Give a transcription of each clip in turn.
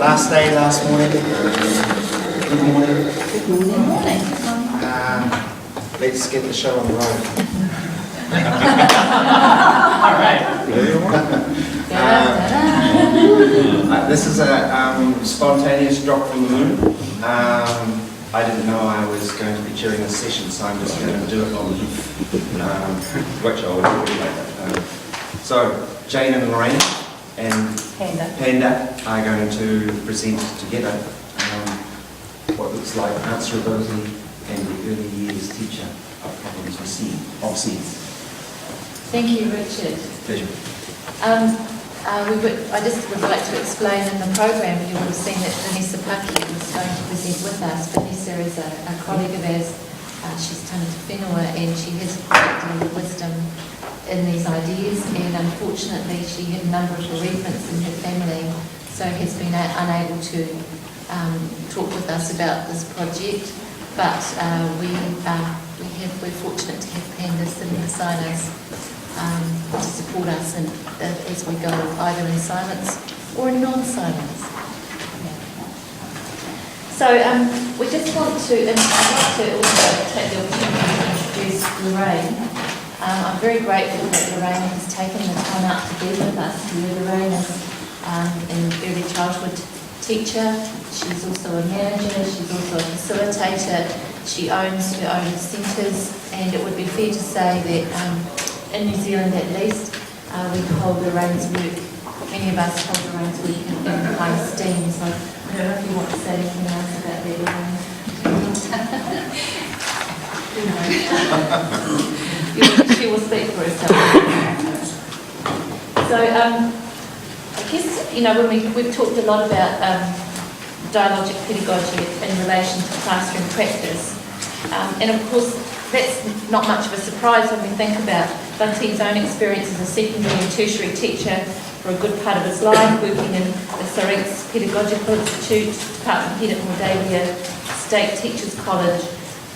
Last day, last morning. Good morning. Good morning. Let's get the show on the road. All right. This is a spontaneous drop from the moon. I didn't know I was going to be chairing this session, so I'm just going to do it on which I will do later. So, Jane and Lorraine and Panda are going to present together what looks like answerability and the early years teacher of problems of seeds. Thank you, Richard. Pleasure. I just would like to explain in the program, you would have seen that Vanessa Paki was going to present with us. Vanessa is a colleague of ours. She's turned to whenua and she has great deal of wisdom in these ideas, and unfortunately she had a number of bereavements in her family, so has been unable to talk with us about this project. But we're fortunate to have Panda sitting beside us to support us as we go, either in silence or in non-silence. So we just want to, and I'd like to also take the opportunity to introduce Lorraine. I'm very grateful that Lorraine has taken the time out to be with us. Lorraine is an early childhood teacher. She's also a manager. She's also a facilitator. She owns her own centres, and it would be fair to say that in New Zealand at least, we hold Lorraine's work. Many of us hold Lorraine's work in high esteem. So I don't know if you want to say anything else about that, Lorraine. She will speak for herself. So I guess, when we've talked a lot about dialogic pedagogy in relation to classroom practice, and of course that's not much of a surprise when we think about Bunting's own experience as a secondary and tertiary teacher for a good part of his life, working in the Surre's Pedagogical Institute, department head at Moldavia State Teachers College,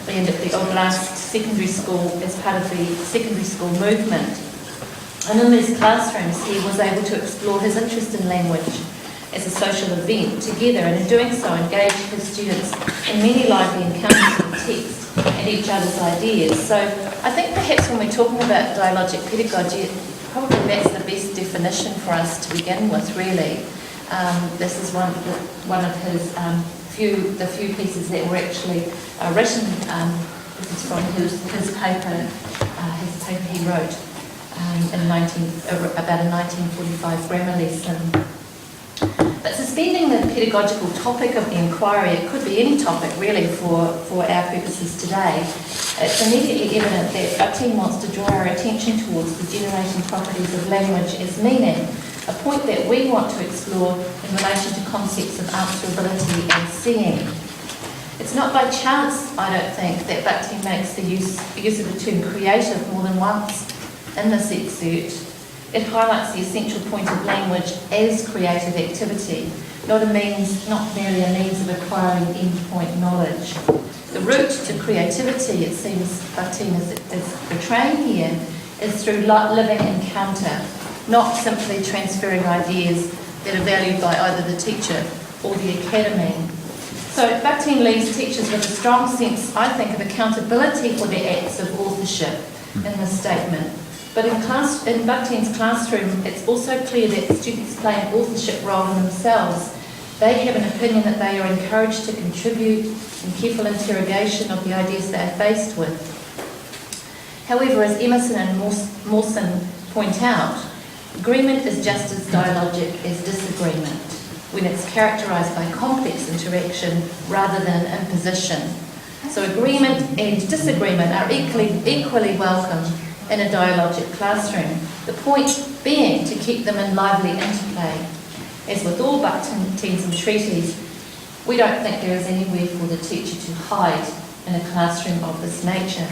and at the Oblast Secondary School as part of the secondary school movement. And in these classrooms he was able to explore his interest in language as a social event together, and in doing so engage his students in many lively encounters with text and each other's ideas. So I think perhaps when we're talking about dialogic pedagogy, probably that's the best definition for us to begin with, really. This is one of his the few pieces that were actually written. This is from his paper he wrote about a 1945 grammar lesson. But suspending the pedagogical topic of the inquiry, it could be any topic really for our purposes today, it's immediately evident that Bunting wants to draw our attention towards the generating properties of language as meaning, a point that we want to explore in relation to concepts of answerability and seeing. It's not by chance, I don't think, that Bunting makes the use of the term creative more than once in this excerpt. It highlights the essential point of language as creative activity, not merely a means of acquiring endpoint knowledge. The route to creativity, it seems Bunting is portraying here, is through living encounter, not simply transferring ideas that are valued by either the teacher or the academy. So Bunting leaves teachers with a strong sense, I think, of accountability for their acts of authorship in this statement. But in Bunting's classroom, it's also clear that students play an authorship role in themselves. They have an opinion that they are encouraged to contribute in careful interrogation of the ideas they are faced with. However, as Emerson and Mawson point out, agreement is just as dialogic as disagreement, when it's characterised by complex interaction rather than imposition. So agreement and disagreement are equally welcome in a dialogic classroom, the point being to keep them in lively interplay. As with all Bunting's entreaties, we don't think there is anywhere for the teacher to hide in a classroom of this nature.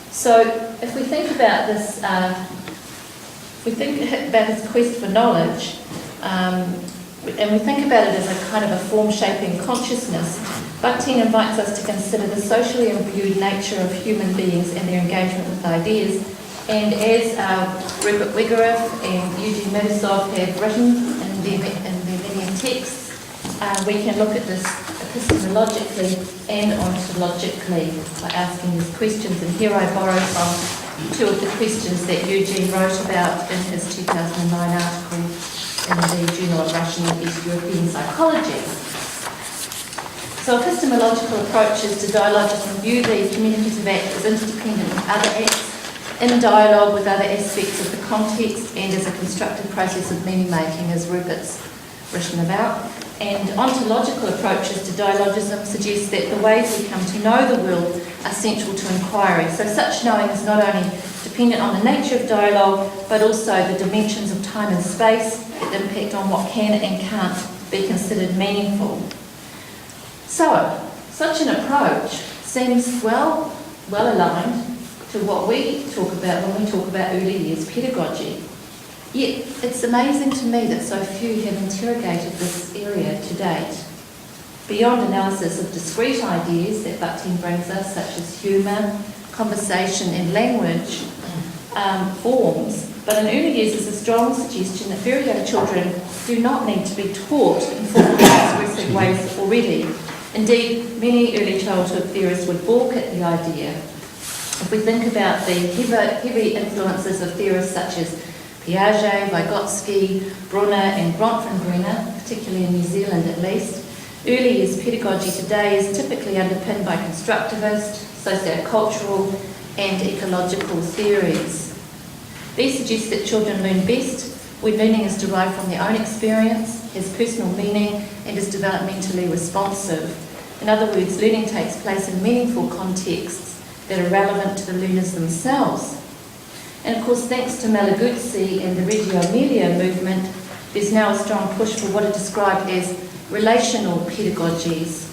So if we think about this, his quest for knowledge, and we think about it as a kind of a form-shaping consciousness, Bunting invites us to consider the socially imbued nature of human beings and their engagement with ideas. And as Rupert Wegeroff and Eugene Middesov have written in their many texts, we can look at this epistemologically and ontologically by asking these questions. And here I borrow from two of the questions that Eugene wrote about in his 2009 article in the Journal of Russian and East European Psychology. So epistemological approaches to dialogism view the communicative act as interdependent with other acts, in dialogue with other aspects of the context, and as a constructive process of meaning-making, as Rupert's written about. And ontological approaches to dialogism suggest that the ways we come to know the world are central to inquiry. So such knowing is not only dependent on the nature of dialogue, but also the dimensions of time and space that impact on what can and can't be considered meaningful. So, such an approach seems well aligned to what we talk about when we talk about early years pedagogy. Yet, it's amazing to me that so few have interrogated this area to date. Beyond analysis of discrete ideas that Bakhtin brings us, such as humour, conversation and language forms, but in early years there's a strong suggestion that very young children do not need to be taught in formal expressive ways already. Indeed, many early childhood theorists would balk at the idea. If we think about the heavy influences of theorists such as Piaget, Vygotsky, Brunner and Bronfenbrenner, particularly in New Zealand at least, early years pedagogy today is typically underpinned by constructivist, sociocultural and ecological theories. These suggest that children learn best when learning is derived from their own experience, has personal meaning and is developmentally responsive. In other words, learning takes place in meaningful contexts that are relevant to the learners themselves. And of course, thanks to Malaguzzi and the Reggio Emilia movement, there's now a strong push for what are described as relational pedagogies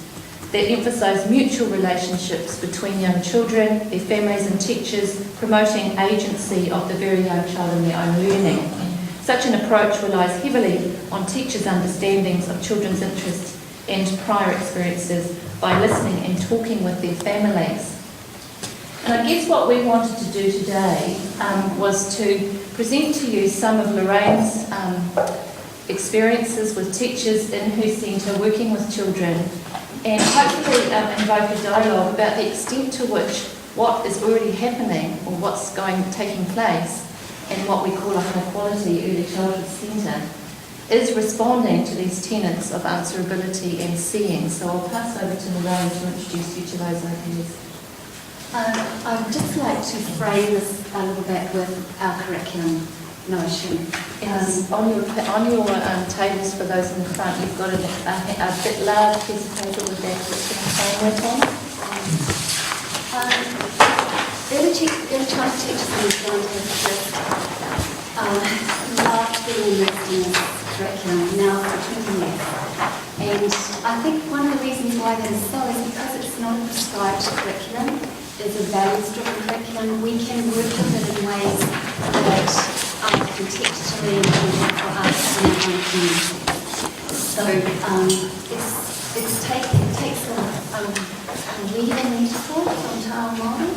that emphasise mutual relationships between young children, their families and teachers, promoting agency of the very young child in their own learning. Such an approach relies heavily on teachers' understandings of children's interests and prior experiences by listening and talking with their families. And I guess what we wanted to do today was to present to you some of Lorraine's experiences with teachers in her centre working with children, and hopefully invoke a dialogue about the extent to which what is already happening or what's taking place in what we call a high quality early childhood centre is responding to these tenets of answerability and seeing. So I'll pass over to Lorraine to introduce you to those ideas. I would just like to frame this a little bit with our curriculum notion. Yes, on your tables for those in the front, you've got a bit large piece of paper with that curriculum framework on it. Early childhood teachers in New Zealand have loved being immersed in this curriculum now for 20 years. And I think one of the reasons why that is so is because it's not a prescribed curriculum. It's a values-driven curriculum. We can work with it in ways that are contextually important for us and our own community. So it takes a weaving metaphor from Tao model,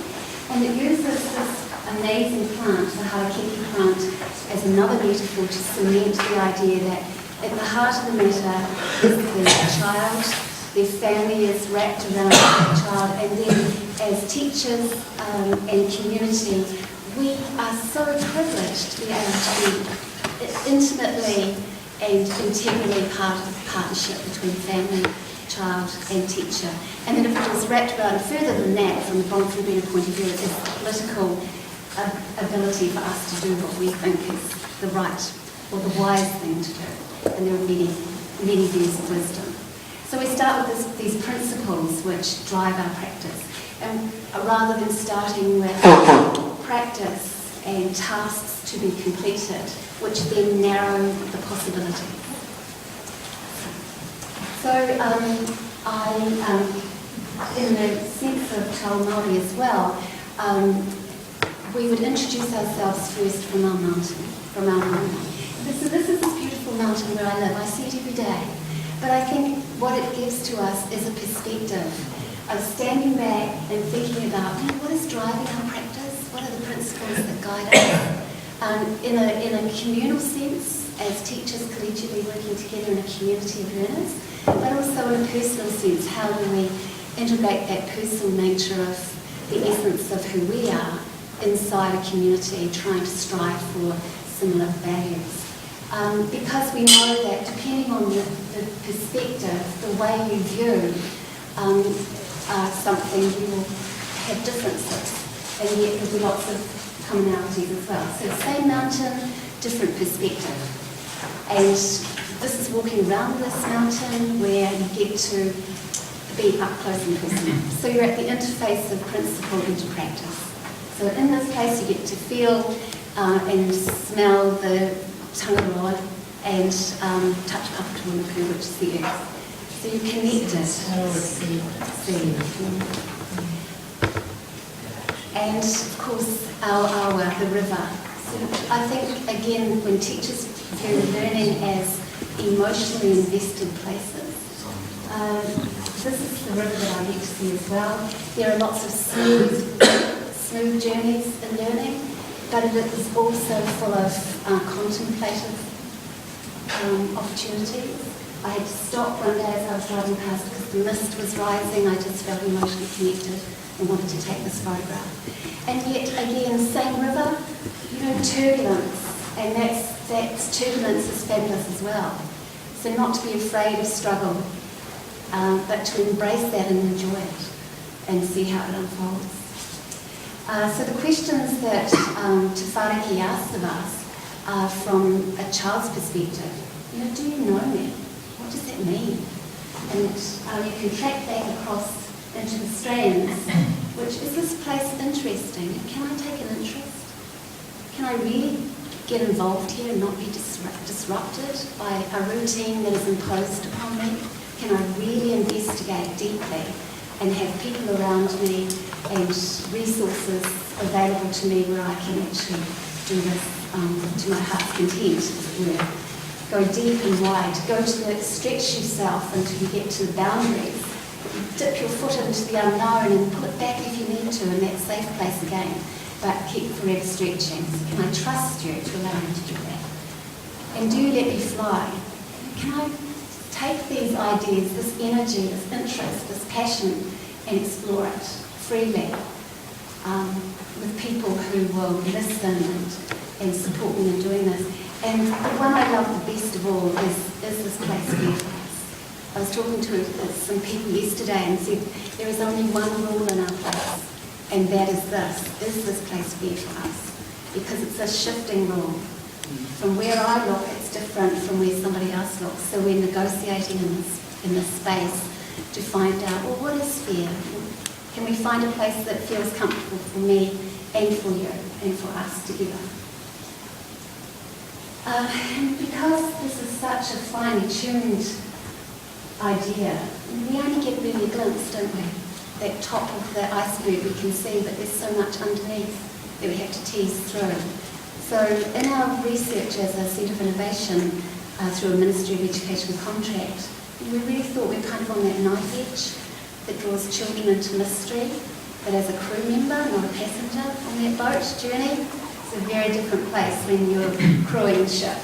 and it uses this amazing plant, the harakeke plant, as another metaphor to cement the idea that at the heart of the matter is the child. Their family is wrapped around the child, and then as teachers and community, we are so privileged to be able to be intimately and integrally part of the partnership between family, child and teacher. And then if it is wrapped around further than that, from the Bronfenbrenner point of view, it is the political ability for us to do what we think is the right or the wise thing to do. And there are many views of wisdom. So we start with these principles which drive our practice, and rather than starting with practice and tasks to be completed, which then narrow the possibilities. So in the sense of Tao Māori as well, we would introduce ourselves first from our mountain, from our home. So this is this beautiful mountain where I live. I see it every day. But I think what it gives to us is a perspective of standing back and thinking about what is driving our practice, what are the principles that guide us. In a communal sense, as teachers collegially working together in a community of learners, but also in a personal sense, how do we integrate that personal nature of the essence of who we are inside a community, trying to strive for similar values. Because we know that depending on the perspective, the way you view something, you will have differences, and yet there'll be lots of commonalities as well. So same mountain, different perspective. And this is walking around this mountain where you get to be up close and personal. So you're at the interface of principle into practice. So in this place you get to feel and smell the tangara and touch Papatūānuku, which is the earth. So you connect it. See. And of course the river. So I think again when teachers view learning as emotionally invested places, this is the river that I get to see as well. There are lots of smooth journeys in learning, but it is also full of contemplative opportunities. I had to stop one day as I was driving past because the mist was rising. I just felt emotionally connected and wanted to take this photograph. And yet again, same river, turbulence, and that's turbulence is fabulous as well. So not to be afraid of struggle, but to embrace that and enjoy it and see how it unfolds. So the questions that Te Whāriki asked of us are from a child's perspective. Do you know me? What does that mean? And you can track back across into the strands, which is this place interesting? Can I take an interest? Can I really get involved here and not be disrupted by a routine that is imposed upon me? Can I really investigate deeply and have people around me and resources available to me where I can actually do this to my heart's content, as it were? Go deep and wide, stretch yourself until you get to the boundaries. Dip your foot into the unknown and pull it back if you need to in that safe place again, but keep forever stretching. So can I trust you to allow me to do that? And do you let me fly? Can I take these ideas, this energy, this interest, this passion, and explore it freely with people who will listen and support me in doing this? And the one I love the best of all is this place here for us. I was talking to some people yesterday and said there is only one rule in our place, and that is this place fair for us? Because it's a shifting rule. From where I look, it's different from where somebody else looks. So we're negotiating in this space to find out, well, what is fair? Can we find a place that feels comfortable for me and for you and for us together? And because this is such a finely tuned idea, we only get really a glimpse, don't we? That top of the iceberg we can see, but there's so much underneath that we have to tease through. So in our research as a Centre of Innovation through a Ministry of Education contract, we really thought we're kind of on that knife edge that draws children into mystery, but as a crew member, not a passenger on that boat journey. It's a very different place when you're crewing the ship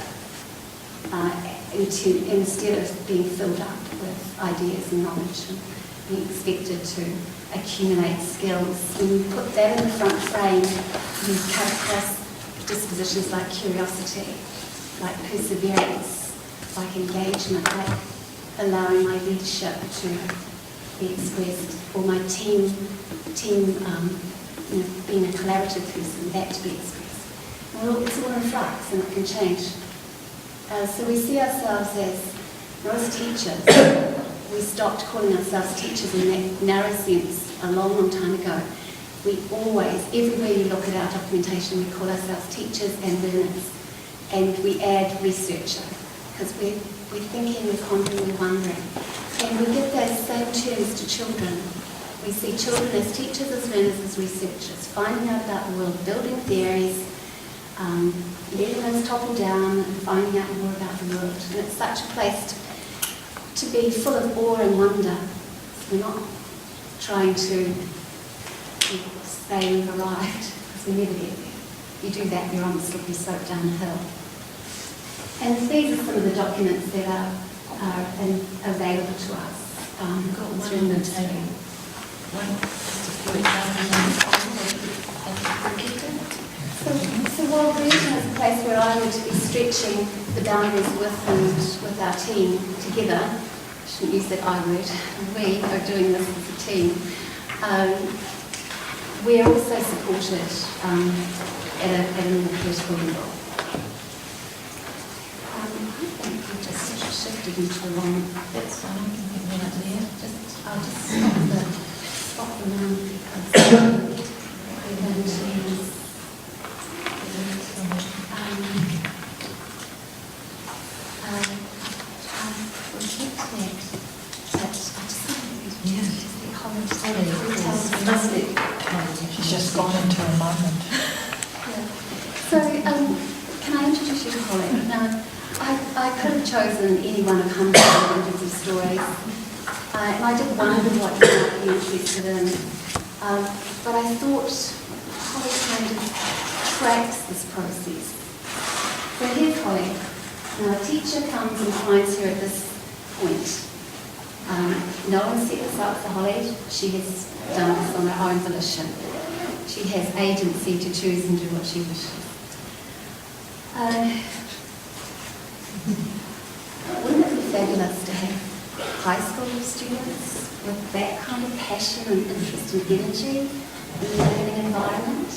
instead of being filled up with ideas and knowledge and being expected to accumulate skills. When you put that in the front frame, you cut across dispositions like curiosity, like perseverance, like engagement, like allowing my leadership to be expressed, or my team being a collaborative person, that to be expressed. Well, it's all in flux and it can change. So we see ourselves as, as teachers. We stopped calling ourselves teachers in that narrow sense a long, long time ago. We always, everywhere you look at our documentation, we call ourselves teachers and learners. And we add researcher, because we're thinking, we're pondering, we're wondering. And we give those same terms to children. We see children as teachers, as learners, as researchers, finding out about the world, building theories, letting those topple down and finding out more about the world. And it's such a place to be full of awe and wonder. We're not trying to say we've arrived, because we never get there. You do that, you're on the slippery slope down the hill. And these are some of the documents that are are available to us. Got one on the table. Just a few examples. So while Region is a place where I would be stretching the boundaries with our team together, I shouldn't use that I word, we are doing this as a team, we're also supported at a more political level. I think we've just shifted into the wrong. That's fine, I can think of an idea. I'll just stop the now because we're going to She's just gone into a moment. Yeah. So, can I introduce you to Holly? Now, I could have chosen any one of hundreds of stories, and I did wonder what you might be interested in, but I thought Holly kind of tracks this process. So here's Holly. Now, a teacher comes and finds her at this point. No one set this up for Holly. She has done this on her own volition. She has agency to choose and do what she wishes. Wouldn't it be fabulous to have high school students with that kind of passion and interest and energy in the learning environment?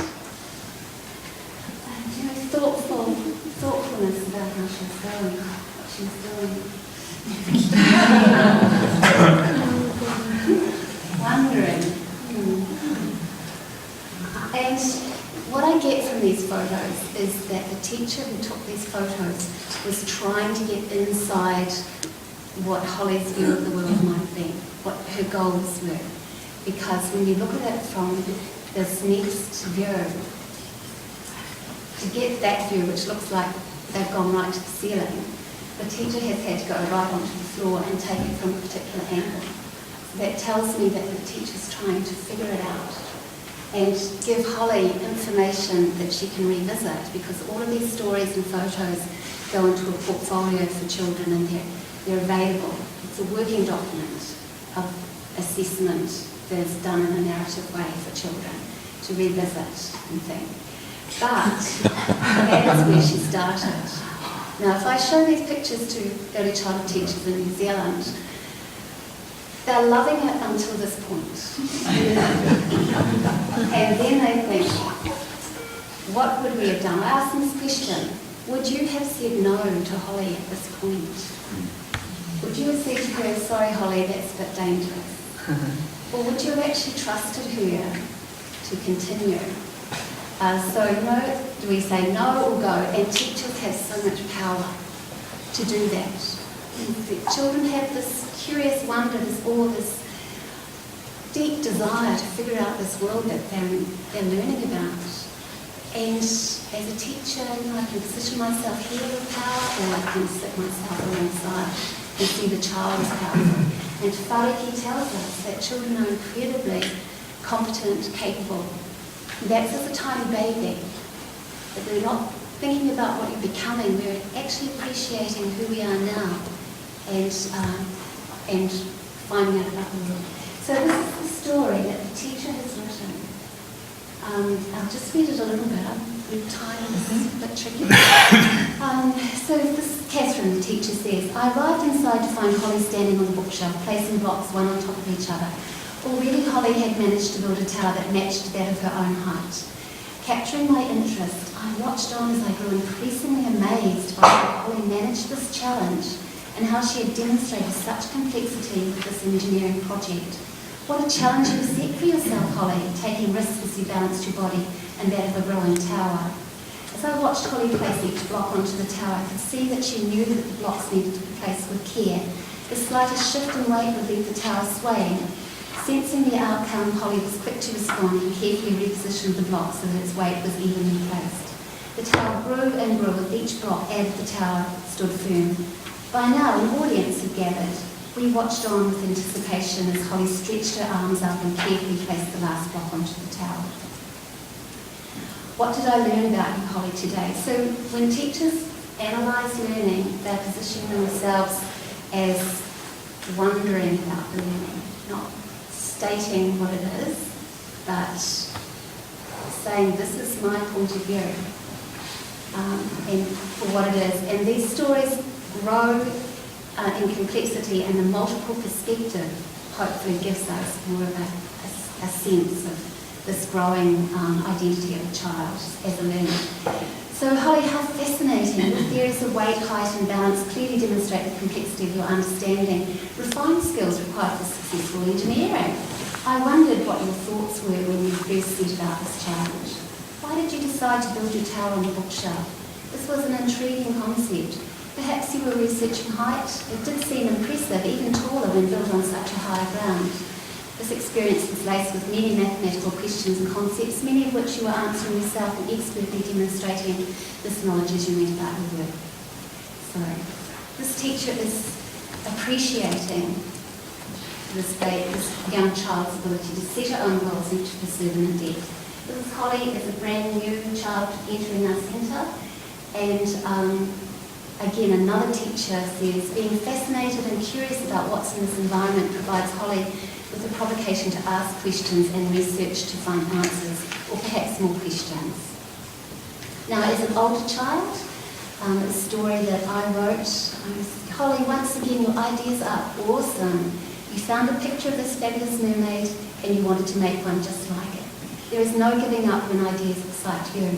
Thoughtfulness about how she's going, what she's doing. Wondering. And what I get from these photos is that the teacher who took these photos was trying to get inside what Holly's view of the world might be, what her goals were. Because when you look at it from this next view, to get that view, which looks like they've gone right to the ceiling, the teacher has had to go right onto the floor and take it from a particular angle. So that tells me that the teacher's trying to figure it out and give Holly information that she can revisit, because all of these stories and photos go into a portfolio for children and they're available. It's a working document of assessment that is done in a narrative way for children to revisit and think. But that's where she started. Now, if I show these pictures to early childhood teachers in New Zealand, they're loving it until this point. And then they think, what would we have done? I asked them this question: would you have said no to Holly at this point? Would you have said to her, sorry Holly, that's a bit dangerous? Or would you have actually trusted her to continue? So do we say no or go? And teachers have so much power to do that. The children have this curious wonder, this deep desire to figure out this world that they're learning about. And as a teacher, I can position myself here with power, or I can sit myself alongside and see the child as powerful. And Whareki tells us that children are incredibly competent, capable. That's as a tiny baby. That we're not thinking about what you're becoming, we're actually appreciating who we are now and finding out about the world. So this is the story that the teacher has written. I'll just read it a little bit. With time, it's a bit tricky. So this Catherine, the teacher, says, I arrived inside to find Holly standing on the bookshelf, placing blocks one on top of each other. Already Holly had managed to build a tower that matched that of her own height. Capturing my interest, I watched on as I grew increasingly amazed by how Holly managed this challenge and how she had demonstrated such complexity with this engineering project. What a challenge you set for yourself, Holly, taking risks as you balanced your body and that of a growing tower. As I watched Holly place each block onto the tower, I could see that she knew that the blocks needed to be placed with care. The slightest shift in weight would leave the tower swaying. Sensing the outcome, Holly was quick to respond and carefully repositioned the block so that its weight was evenly placed. The tower grew and grew, and each block added the tower stood firm. By now, an audience had gathered. We watched on with anticipation as Holly stretched her arms up and carefully placed the last block onto the tower. What did I learn about you, Holly, today? So when teachers analyse learning, they're positioning themselves as wondering about the learning, not stating what it is, but saying this is my point of view and for what it is. And these stories grow in complexity, and the multiple perspective hopefully gives us more of a sense of this growing identity of a child as a learner. So Holly, how fascinating. The theories of weight, height and balance clearly demonstrate the complexity of your understanding. Refined skills required for successful engineering. I wondered what your thoughts were when you first set about this challenge. Why did you decide to build your tower on the bookshelf? This was an intriguing concept. Perhaps you were researching height. It did seem impressive, even taller when built on such a high ground. This experience was laced with many mathematical questions and concepts, many of which you were answering yourself and expertly demonstrating this knowledge as you went about your work. So, this teacher is appreciating this young child's ability to set her own goals and to pursue them in depth. This Holly is a brand new child entering our centre, and again, another teacher says, being fascinated and curious about what's in this environment provides Holly with the provocation to ask questions and research to find answers, or perhaps more questions. Now, as an older child, a story that I wrote, Holly, once again, your ideas are awesome. You found a picture of this fabulous mermaid and you wanted to make one just like it. There is no giving up when ideas excite you.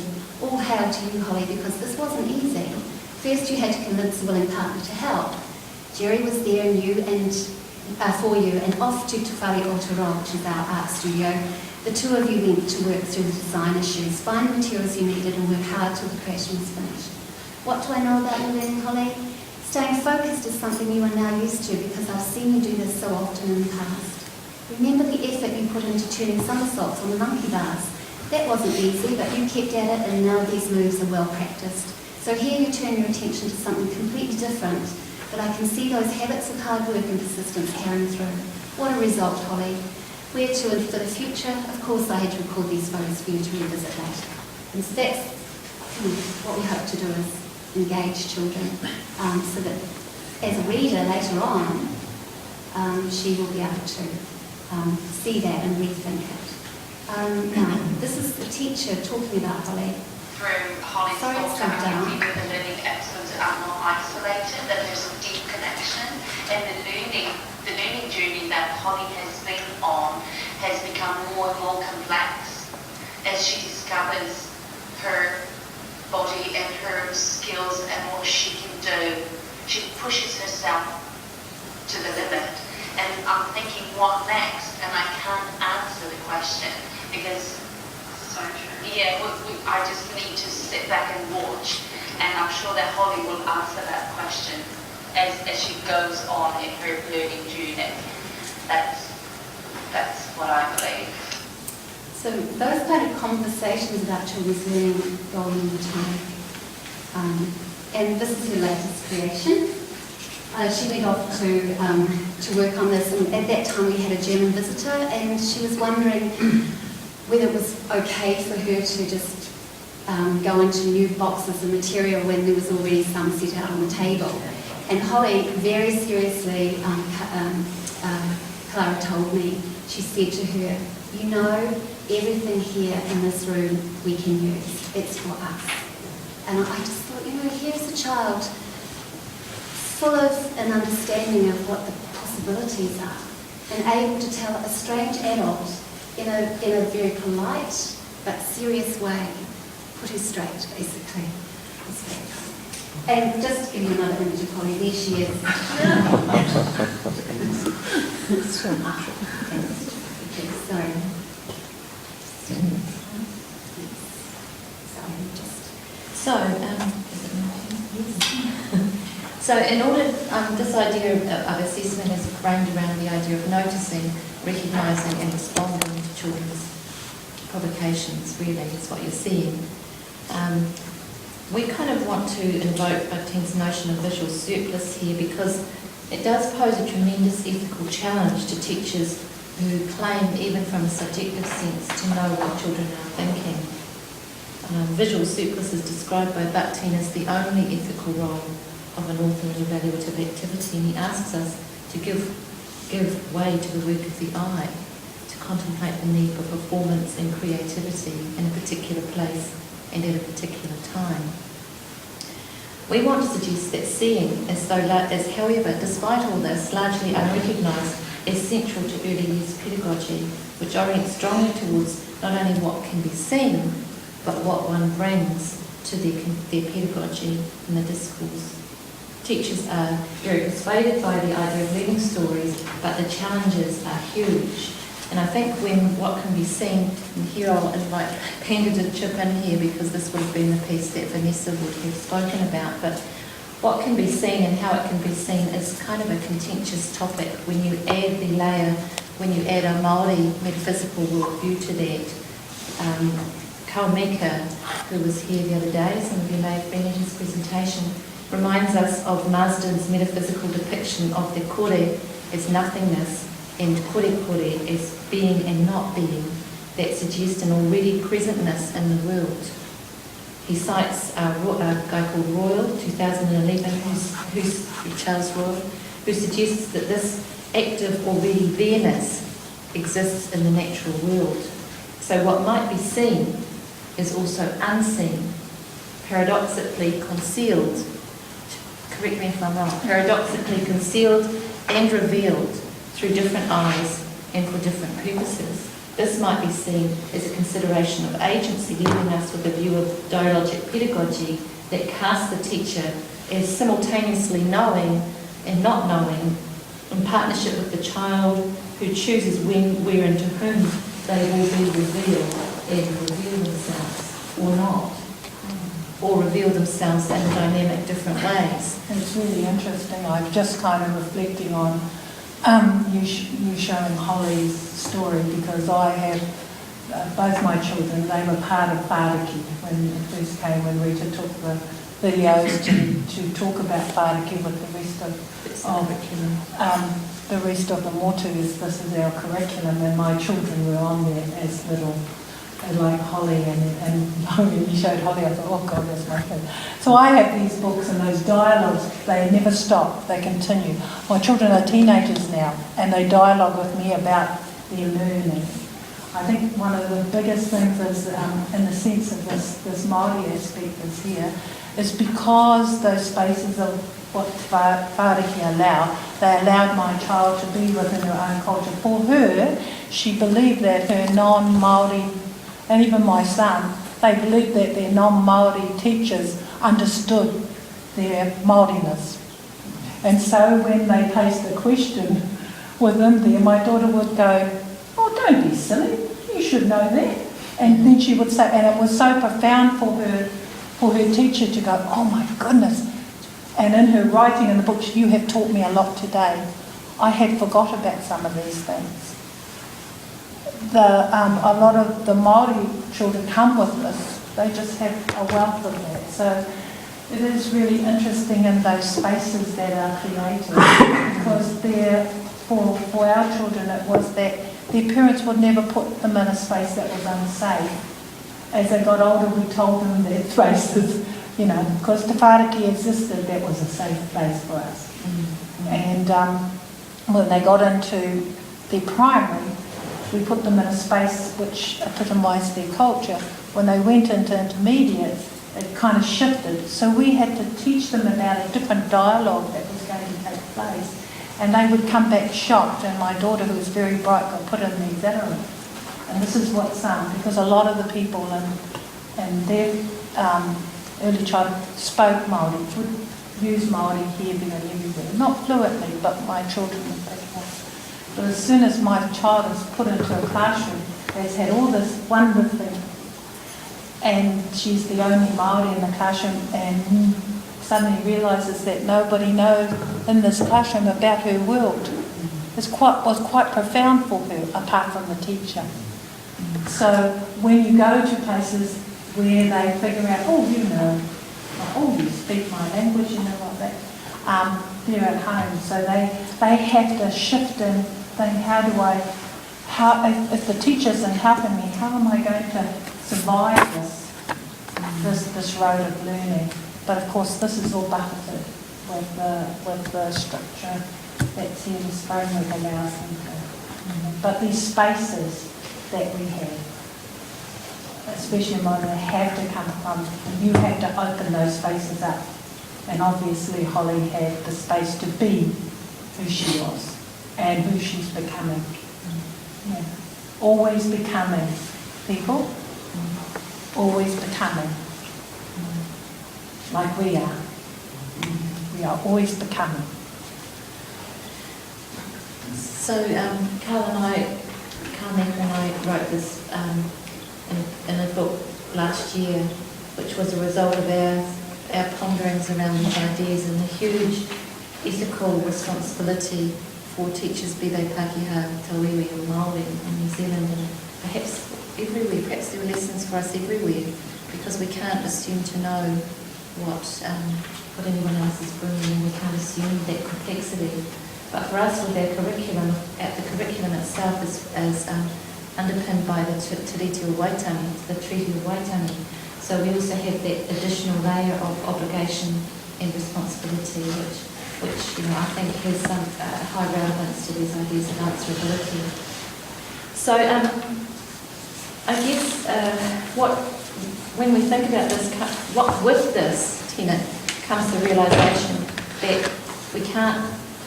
All hail to you, Holly, because this wasn't easy. First, you had to convince a willing partner to help. Jerry was there and for you, and off to Tawhari Aotearoa, which is our art studio. The two of you went to work through the design issues, find the materials you needed, and work hard till the creation was finished. What do I know about your learning, Holly? Staying focused is something you are now used to because I've seen you do this so often in the past. Remember the effort you put into turning somersaults on the monkey bars. That wasn't easy, but you kept at it, and now these moves are well practiced. So here you turn your attention to something completely different, but I can see those habits of hard work and persistence carrying through. What a result, Holly. Where to and for the future? Of course, I had to record these photos for you to revisit later. And so that's what we hope to do, is engage children, so that as a reader later on, she will be able to see that and rethink it. Now, this is the teacher talking about Holly. Through Holly's thoughts and activity with the learning excellence are not isolated, that there's a deep connection, and the learning journey that Holly has been on has become more and more complex as she discovers her body and her skills and what she can do. She pushes herself to the limit, and I'm thinking, what next? And I can't answer the question because I just need to sit back and watch, and I'm sure that Holly will answer that question as she goes on in her learning journey. That's what I believe. So those kind of conversations about children's learning go on all the time. And this is her latest creation. She went off to work on this, and at that time we had a German visitor, and she was wondering whether it was okay for her to just go into new boxes of material when there was already some set out on the table. And Holly, very seriously, Clara told me, she said to her, you know, everything here in this room we can use. It's for us. And I just thought, you know, here's a child full of an understanding of what the possibilities are, and able to tell a strange adult in a very polite but serious way, put her straight, basically. It's very cool. And just to give you another image of Holly, there she is. Sorry. So in order, this idea of assessment is framed around the idea of noticing, recognising and responding to children's provocations, really, is what you're seeing. We kind of want to invoke Bhaktin's notion of visual surplus here because it does pose a tremendous ethical challenge to teachers who claim, even from a subjective sense, to know what children are thinking. Visual surplus is described by Bhaktin as the only ethical role of an author and evaluative activity, and he asks us to give way to the work of the eye, to contemplate the need for performance and creativity in a particular place and at a particular time. We want to suggest that seeing is, however, despite all this, largely unrecognised, is central to early years pedagogy, which orients strongly towards not only what can be seen, but what one brings to their pedagogy and the discourse. Teachers are very persuaded by the idea of learning stories, but the challenges are huge. And I think when what can be seen, and here I'll invite Panda to chip in here because this would have been the piece that Vanessa would have spoken about, but what can be seen and how it can be seen is kind of a contentious topic when you add the layer, when you add a Māori metaphysical worldview to that. Kaumika, who was here the other day, some of you may have been at his presentation, reminds us of Marsden's metaphysical depiction of the kore as nothingness and kore as being and not being, that suggest an already presentness in the world. He cites a guy called Royal, 2011, who's Charles Royal, who suggests that this active already there-ness exists in the natural world. So what might be seen is also unseen, paradoxically concealed, correct me if I'm wrong, paradoxically concealed and revealed through different eyes and for different purposes. This might be seen as a consideration of agency, leaving us with a view of dialogic pedagogy that casts the teacher as simultaneously knowing and not knowing, in partnership with the child who chooses when, where and to whom they will be revealed and reveal themselves or not, or reveal themselves in dynamic different ways. It's really interesting. I'm just kind of reflecting on you showing Holly's story, because I have both my children, they were part of Whāriki when it first came, when Rita took the videos to talk about Whāriki with the rest of the rest of the motus. This is our curriculum, and my children were on there as little, like Holly, and when you showed Holly, I thought, oh God, that's my kid. So I have these books and those dialogues, they never stop, they continue. My children are teenagers now, and they dialogue with me about their learning. I think one of the biggest things is, in the sense of this Māori aspect is here, is because those spaces of what Whāriki allow, they allowed my child to be within her own culture. For her, she believed that her non-Māori, and even my son, they believed that their non-Māori teachers understood their Māoriness. And so when they placed a question with them there, my daughter would go, oh, don't be silly, you should know that. And then she would say, and it was so profound for her teacher to go, oh my goodness. And in her writing in the book, you have taught me a lot today. I had forgot about some of these things. A lot of the Māori children come with this. They just have a wealth of that. So it is really interesting in those spaces that are created, because for our children it was that their parents would never put them in a space that was unsafe. As they got older, we told them that spaces, because Te Whāriki existed, that was a safe place for us. Mm-hmm. And when they got into their primary, we put them in a space which epitomised their culture. When they went into intermediate, it kind of shifted. So we had to teach them about a different dialogue that was going to take place. And they would come back shocked, and my daughter, who was very bright, got put in the auxiliary. And this is what's because a lot of the people in their early childhood spoke Māori, would use Māori here, there and everywhere. Not fluently, but my children would pick it up. But as soon as my child is put into a classroom, that's had all this wonderful thing, and she's the only Māori in the classroom, and suddenly realises that nobody knows in this classroom about her world. It was quite profound for her, apart from the teacher. So when you go to places where they figure out, you speak my language, like that, they're at home. So they have to shift and think, if the teacher isn't helping me, how am I going to survive this road of learning? But of course, this is all buffeted. with the structure that's here, this framework allows them to. But these spaces that we have, especially in mine, they have to come from, you have to open those spaces up. And obviously Holly had the space to be who she was and who she's becoming. Yeah. Always becoming people, always becoming, like we are. We are always becoming. So Carmen and I wrote this in a book last year, which was a result of our ponderings around these ideas and the huge ethical responsibility for teachers, be they Pākehā, Tauiwi or Māori in New Zealand, and perhaps everywhere. Perhaps there are lessons for us everywhere, because we can't assume to know what anyone else is bringing, and we can't assume that complexity. But for us, with our curriculum, the curriculum itself is underpinned by the Te Reti o Waitangi, the Treaty of Waitangi. So we also have that additional layer of obligation and responsibility, which I think has some high relevance to these ideas of answerability. So I guess when we think about this, with this tenet comes the realisation that we can't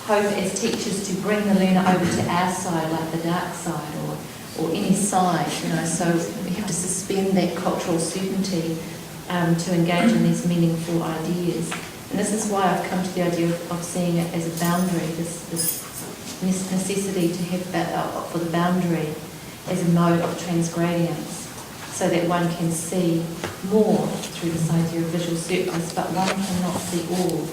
hope as teachers to bring the learner over to our side, like the dark side or any side, so we have to suspend that cultural certainty to engage in these meaningful ideas. And this is why I've come to the idea of seeing it as a boundary, this necessity to have for the boundary as a mode of transgradience, so that one can see more through this idea of visual surplus, but one cannot see all.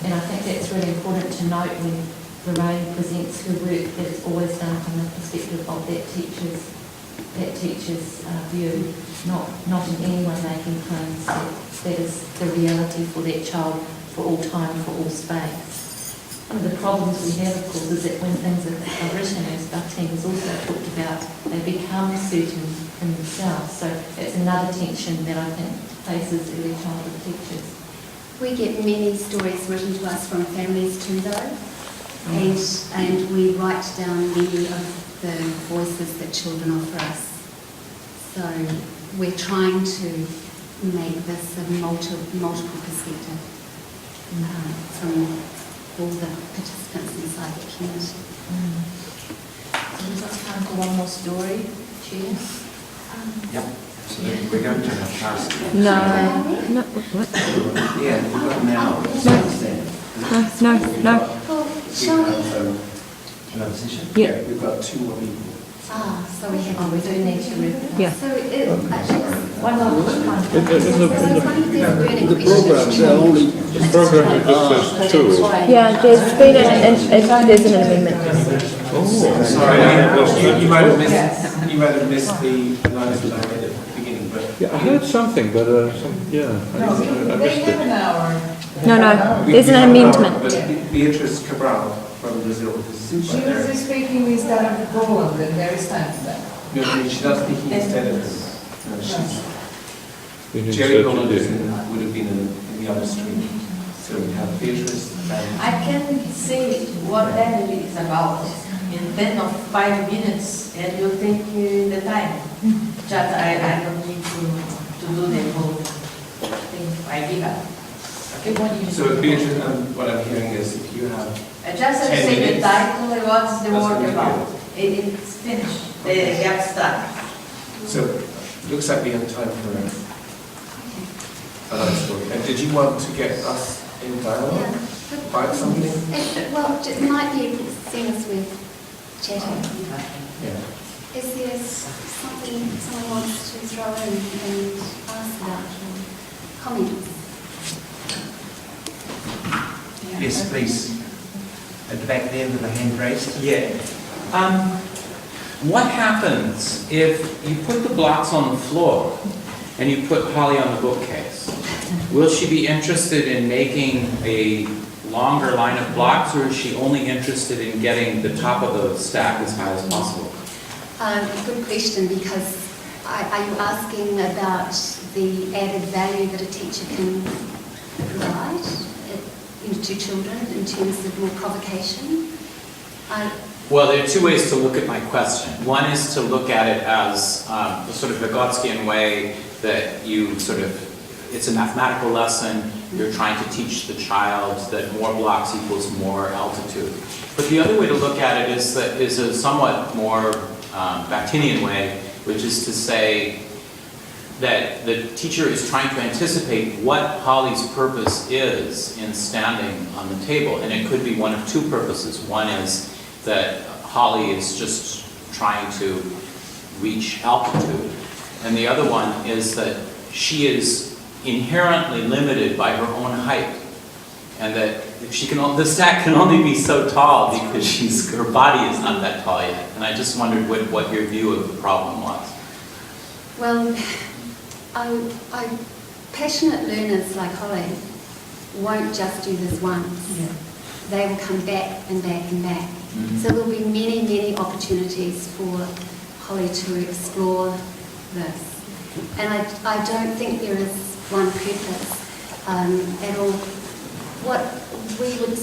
And I think that's really important to note when Lorraine presents her work, that it's always done from the perspective of that teacher's view, not in anyone making claims that is the reality for that child for all time, for all space. One of the problems we have, of course, is that when things are written, as Butting has also talked about, they become certain in themselves. So it's another tension that I think faces early childhood teachers. We get many stories written to us from families too, though, and we write down many of the voices that children offer us. So we're trying to make this a multiple perspective from all the participants inside the community. So we've got time for one more story, Chair. Yep. So we're going to have class. No. What? Yeah, we've got an hour. No. Another session? Yeah. We've got 2 more people. So we have. We do need to read. Yeah. So actually, One more time. so it's one of these burning The programs are only. The program just says 2. Yeah, there's been there's an amendment. Sorry, you might have missed the lines that I read at the beginning, but Yeah, I heard something, but I missed it. No, there's an amendment. But Beatrice Cabral from Brazil is She was speaking with Darren Poland, and there is time for that. No, I mean, she's not speaking instead of us. No, You need Jerry to Poland do. would have been in the other stream. So we have Beatrice and... I can say whatever it is about in 10 or 5 minutes, and you take the time. Just I don't need to do the whole thing. I give up. Okay, what do you So Beatrice, what I'm hearing is if you have... I just 10 say the minutes. title, what's the That's word really about. It's finished. They got stuck. So looks like we have time for another story. And did you want to get us in dialogue about something? It might be things with chatting. Yeah. Is there something someone wants to throw in and ask about or comments? Yes, please. At the back there with the hand raised. Yeah. What happens if you put the blocks on the floor and you put Holly on the bookcase? Will she be interested in making a longer line of blocks, or is she only interested in getting the top of the stack as high as possible? Good question, because are you asking about the added value that a teacher can provide? to children in terms of more provocation? Well, there are two ways to look at my question. One is to look at it as the sort of Vygotskian way that you sort of, it's a mathematical lesson, you're trying to teach the child that more blocks equals more altitude. But the other way to look at it is a somewhat more Bakhtinian way, which is to say that the teacher is trying to anticipate what Holly's purpose is in standing on the table. And it could be one of two purposes. One is that Holly is just trying to reach altitude. And the other one is that she is inherently limited by her own height. And that the stack can only be so tall because her body is not that tall yet. And I just wondered what your view of the problem was. Well, passionate learners like Holly won't just do this once. Yeah. They will come back and back and back. Mm-hmm. So there will be many, many opportunities for Holly to explore this. And I don't think there is one purpose at all. What we would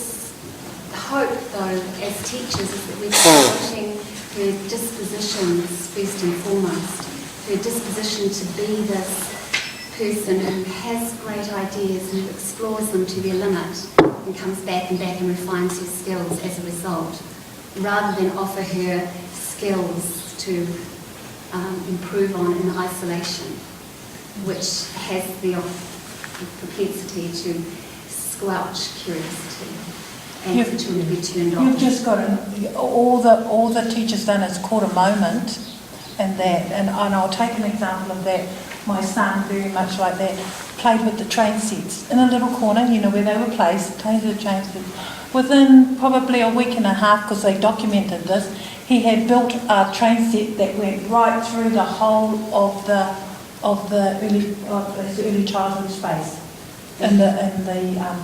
hope, though, as teachers, is that we're promoting her dispositions first and foremost. Her disposition to be this person who has great ideas and who explores them to their limit and comes back and refines her skills as a result, rather than offer her skills to improve on in isolation, which has the propensity to squelch curiosity and for children to be turned off. You've just got all the teacher's done is caught a moment and that, and I'll take an example of that. My son, very much like that, played with the train sets in a little corner, where they were placed, played with the train sets. Within probably a week and a half, because they documented this, he had built a train set that went right through the whole of the early childhood space in the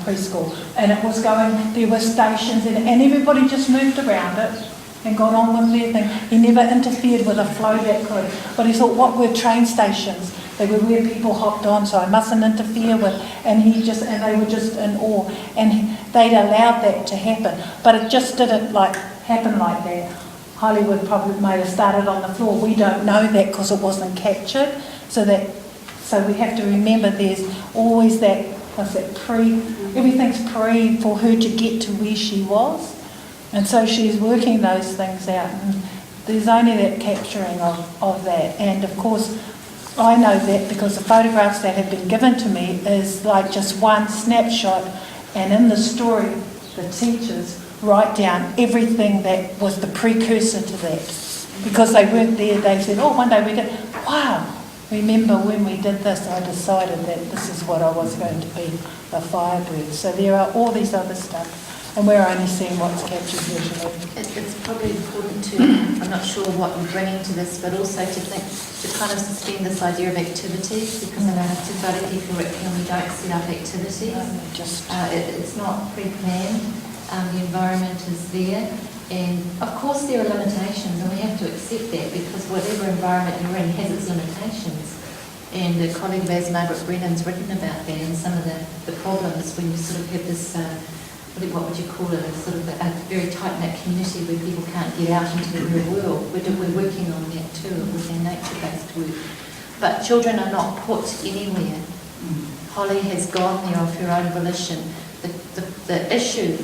preschool, and it was going. There were stations, and everybody just moved around it and got on with their thing. He never interfered with a flow that could. But he thought, what were train stations? They were where people hopped on, so I mustn't interfere with. And they were just in awe, and they'd allowed that to happen. But it just didn't happen like that. Hollywood probably may have started on the floor. We don't know that because it wasn't captured. So we have to remember there's always that, everything's pre for her to get to where she was. And so she's working those things out. And there's only that capturing of that. And of course, I know that because the photographs that have been given to me is like just one snapshot. And in the story, the teachers write down everything that was the precursor to that. Because they weren't there, they said, one day we did, wow. Remember when we did this, I decided that this is what I was going to be, a Firebird. So there are all these other stuff, and we're only seeing what's captured visually. It's probably important to, I'm not sure what we're bringing to this, but also to kind of suspend this idea of activities, because in our Te curriculum we don't set up activities. It's not pre-planned, the environment is there. And of course there are limitations, and we have to accept that, because whatever environment you're in has its limitations. And a colleague of ours, Margaret Brennan's written about that, and some of the problems when you sort of have this, what would you call it, a sort of a very tight-knit community where people can't get out into the real world. We're working on that too with our nature-based work. But children are not put anywhere. Holly has gone there of her own volition. The issue,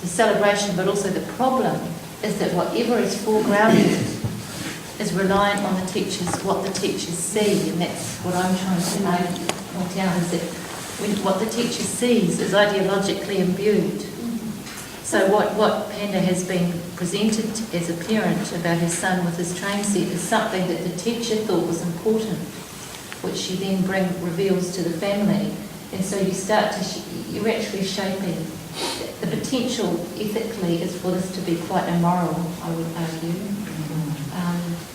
the celebration, but also the problem, is that whatever is foregrounded is reliant on the teachers, what the teachers see, and that's what I'm trying to point out, is that what the teacher sees is ideologically imbued. So what Panda has been presented as a parent about her son with his train set is something that the teacher thought was important, which she then reveals to the family, and so you're actually shaping. The potential ethically is for this to be quite immoral, I would argue.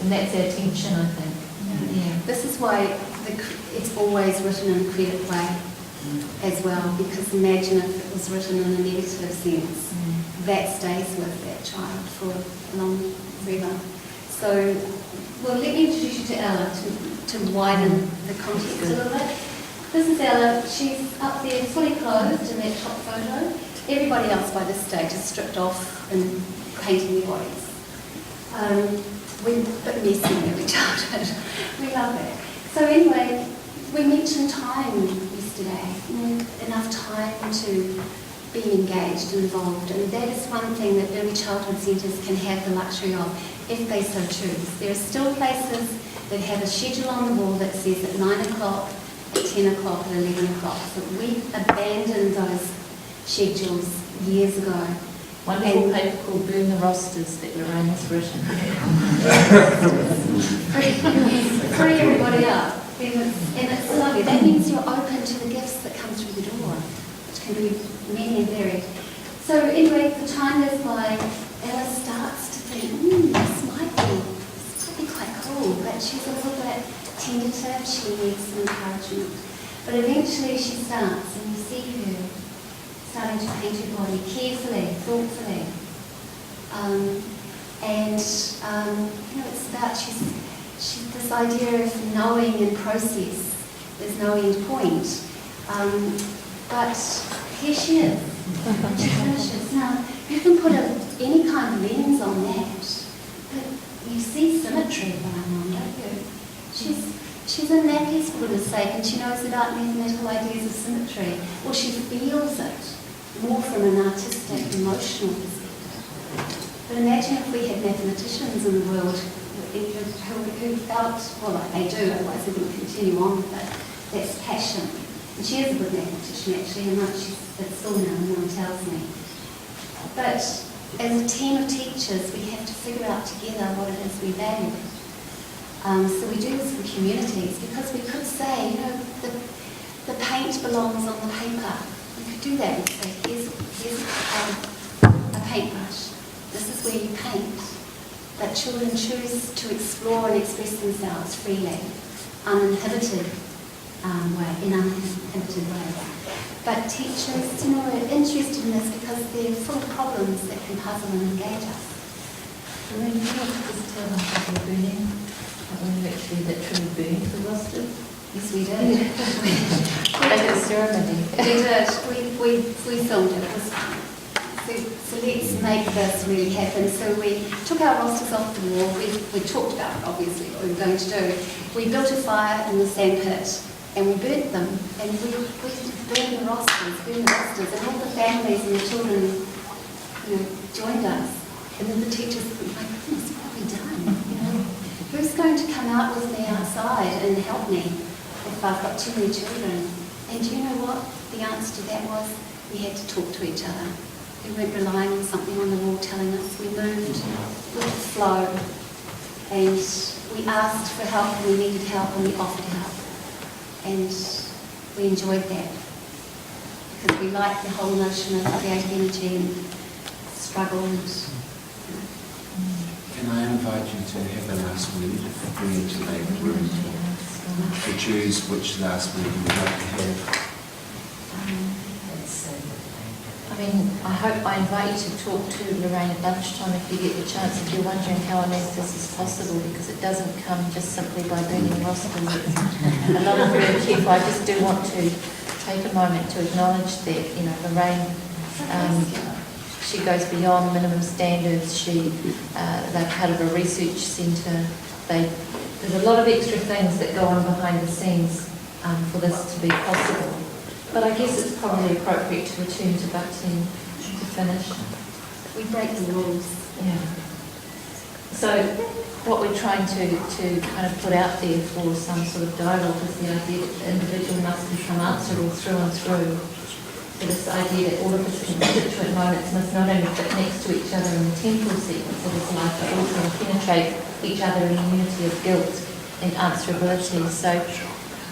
And that's our tension, I think. Yeah. This is why it's always written in a credit way as well, because imagine if it was written in a negative sense. That stays with that child for forever. So, well, let me introduce you to Ella to widen the context a little bit. This is Ella. She's up there fully clothed in that top photo. everybody else by this stage is stripped off and painting their bodies. We're a bit messy in early childhood. We love it. So anyway, we mentioned time yesterday. Enough time to be engaged and involved, and that is one thing that early childhood centres can have the luxury of, if they so choose. There are still places that have a schedule on the wall that says at 9 o'clock, at 10 o'clock, at 11 o'clock. But we abandoned those schedules years ago. Wonderful paper called Burn the Rosters that Lorraine has written. Free everybody up. And it's lovely. That means you're open to the gifts that come through the door, which can be many and varied. So anyway, the time goes by, Ella starts to think, this might be quite cool, but she's a little bit tentative, she needs some encouragement. But eventually she starts, and you see her starting to paint her body carefully, thoughtfully. It's about she's this idea of knowing and process. There's no end point. But here she is. She finishes. Now, you can put any kind of lens on that, but you see symmetry going on, don't you? She's in nappies, for goodness sake, and she knows about mathematical ideas of symmetry. Or she feels it more from an artistic, emotional perspective. But imagine if we had mathematicians in the world who felt, well, like they do, otherwise they wouldn't continue on with it. That's passion. And she is a good mathematician, actually, and she's at school now, no one tells me. But as a team of teachers, we have to figure out together what it is we value. So we do this in communities, because we could say, the paint belongs on the paper. We could do that and say, here's a paintbrush. This is where you paint. But children choose to explore and express themselves freely, uninhibited in uninhibited ways. But teachers, are interested in this because they're full of problems that can puzzle and engage us. Lorraine, do you want to just tell them how you're burning? When you actually literally burned the rosters? Yes, we did. Like a ceremony. We did. We filmed it. It was fun. So let's make this really happen. So we took our rosters off the wall. We talked about, obviously, what we were going to do. We built a fire in the sand pit, and we burnt them. And we burned the rosters, and all the families and the children, joined us. And then the teachers were like, goodness, what have we done? Who's going to come out with me outside and help me if I've got too many children? And do you know what? The answer to that was we had to talk to each other. We weren't relying on something on the wall telling us. We moved with the flow, and we asked for help and we needed help and we offered help. And we enjoyed that because we liked the whole notion of creative energy and struggle. Can I invite you to have the last word, bring it to the room to choose which last word you would like to have? I invite you to talk to Lorraine at lunchtime if you get the chance, if you're wondering how on earth this is possible, because it doesn't come just simply by burning rosters. It's a lot of very careful. I just do want to take a moment to acknowledge that, Lorraine, she goes beyond minimum standards. They're part of a research centre. There's a lot of extra things that go on behind the scenes for this to be possible. But I guess it's probably appropriate to return to Bucking to finish. We break the rules. Yeah. So what we're trying to kind of put out there for some sort of dialogue is the idea that the individual must become answerable through and through. So this idea that all of its constituent moments must not only fit next to each other in the temporal sequence of its life, but also penetrate each other in a unity of guilt and answerability. So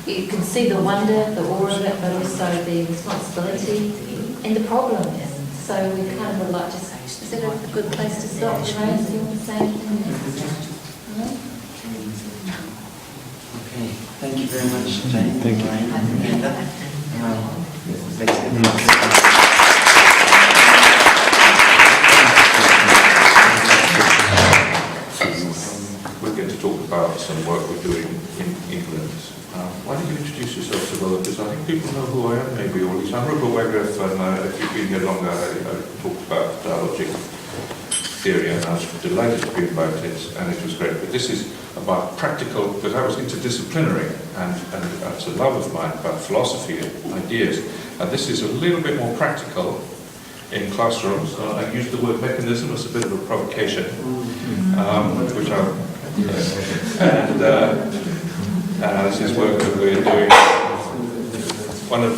you can see the wonder, the awe of it, but also the responsibility and the problem. So we kind of would like to say, is that a good place to stop, Lorraine? Do you want to say anything? Okay, thank you very much, Jane. Thank you. Lorraine, Amanda. Let's give them We're going to talk about some work we're doing in England. Why don't you introduce yourself, Sibylla, because I think people know who I am, maybe, or at least I'm Rupert Wegeff, and if you've been here longer, I talked about dialogic theory, and I was delighted to be invited, and it was great. But this is about practical, because I was interdisciplinary, and it's a love of mine about philosophy and ideas, and this is a little bit more practical in classrooms. I used the word mechanism as a bit of a provocation, which this is work that we're doing, one of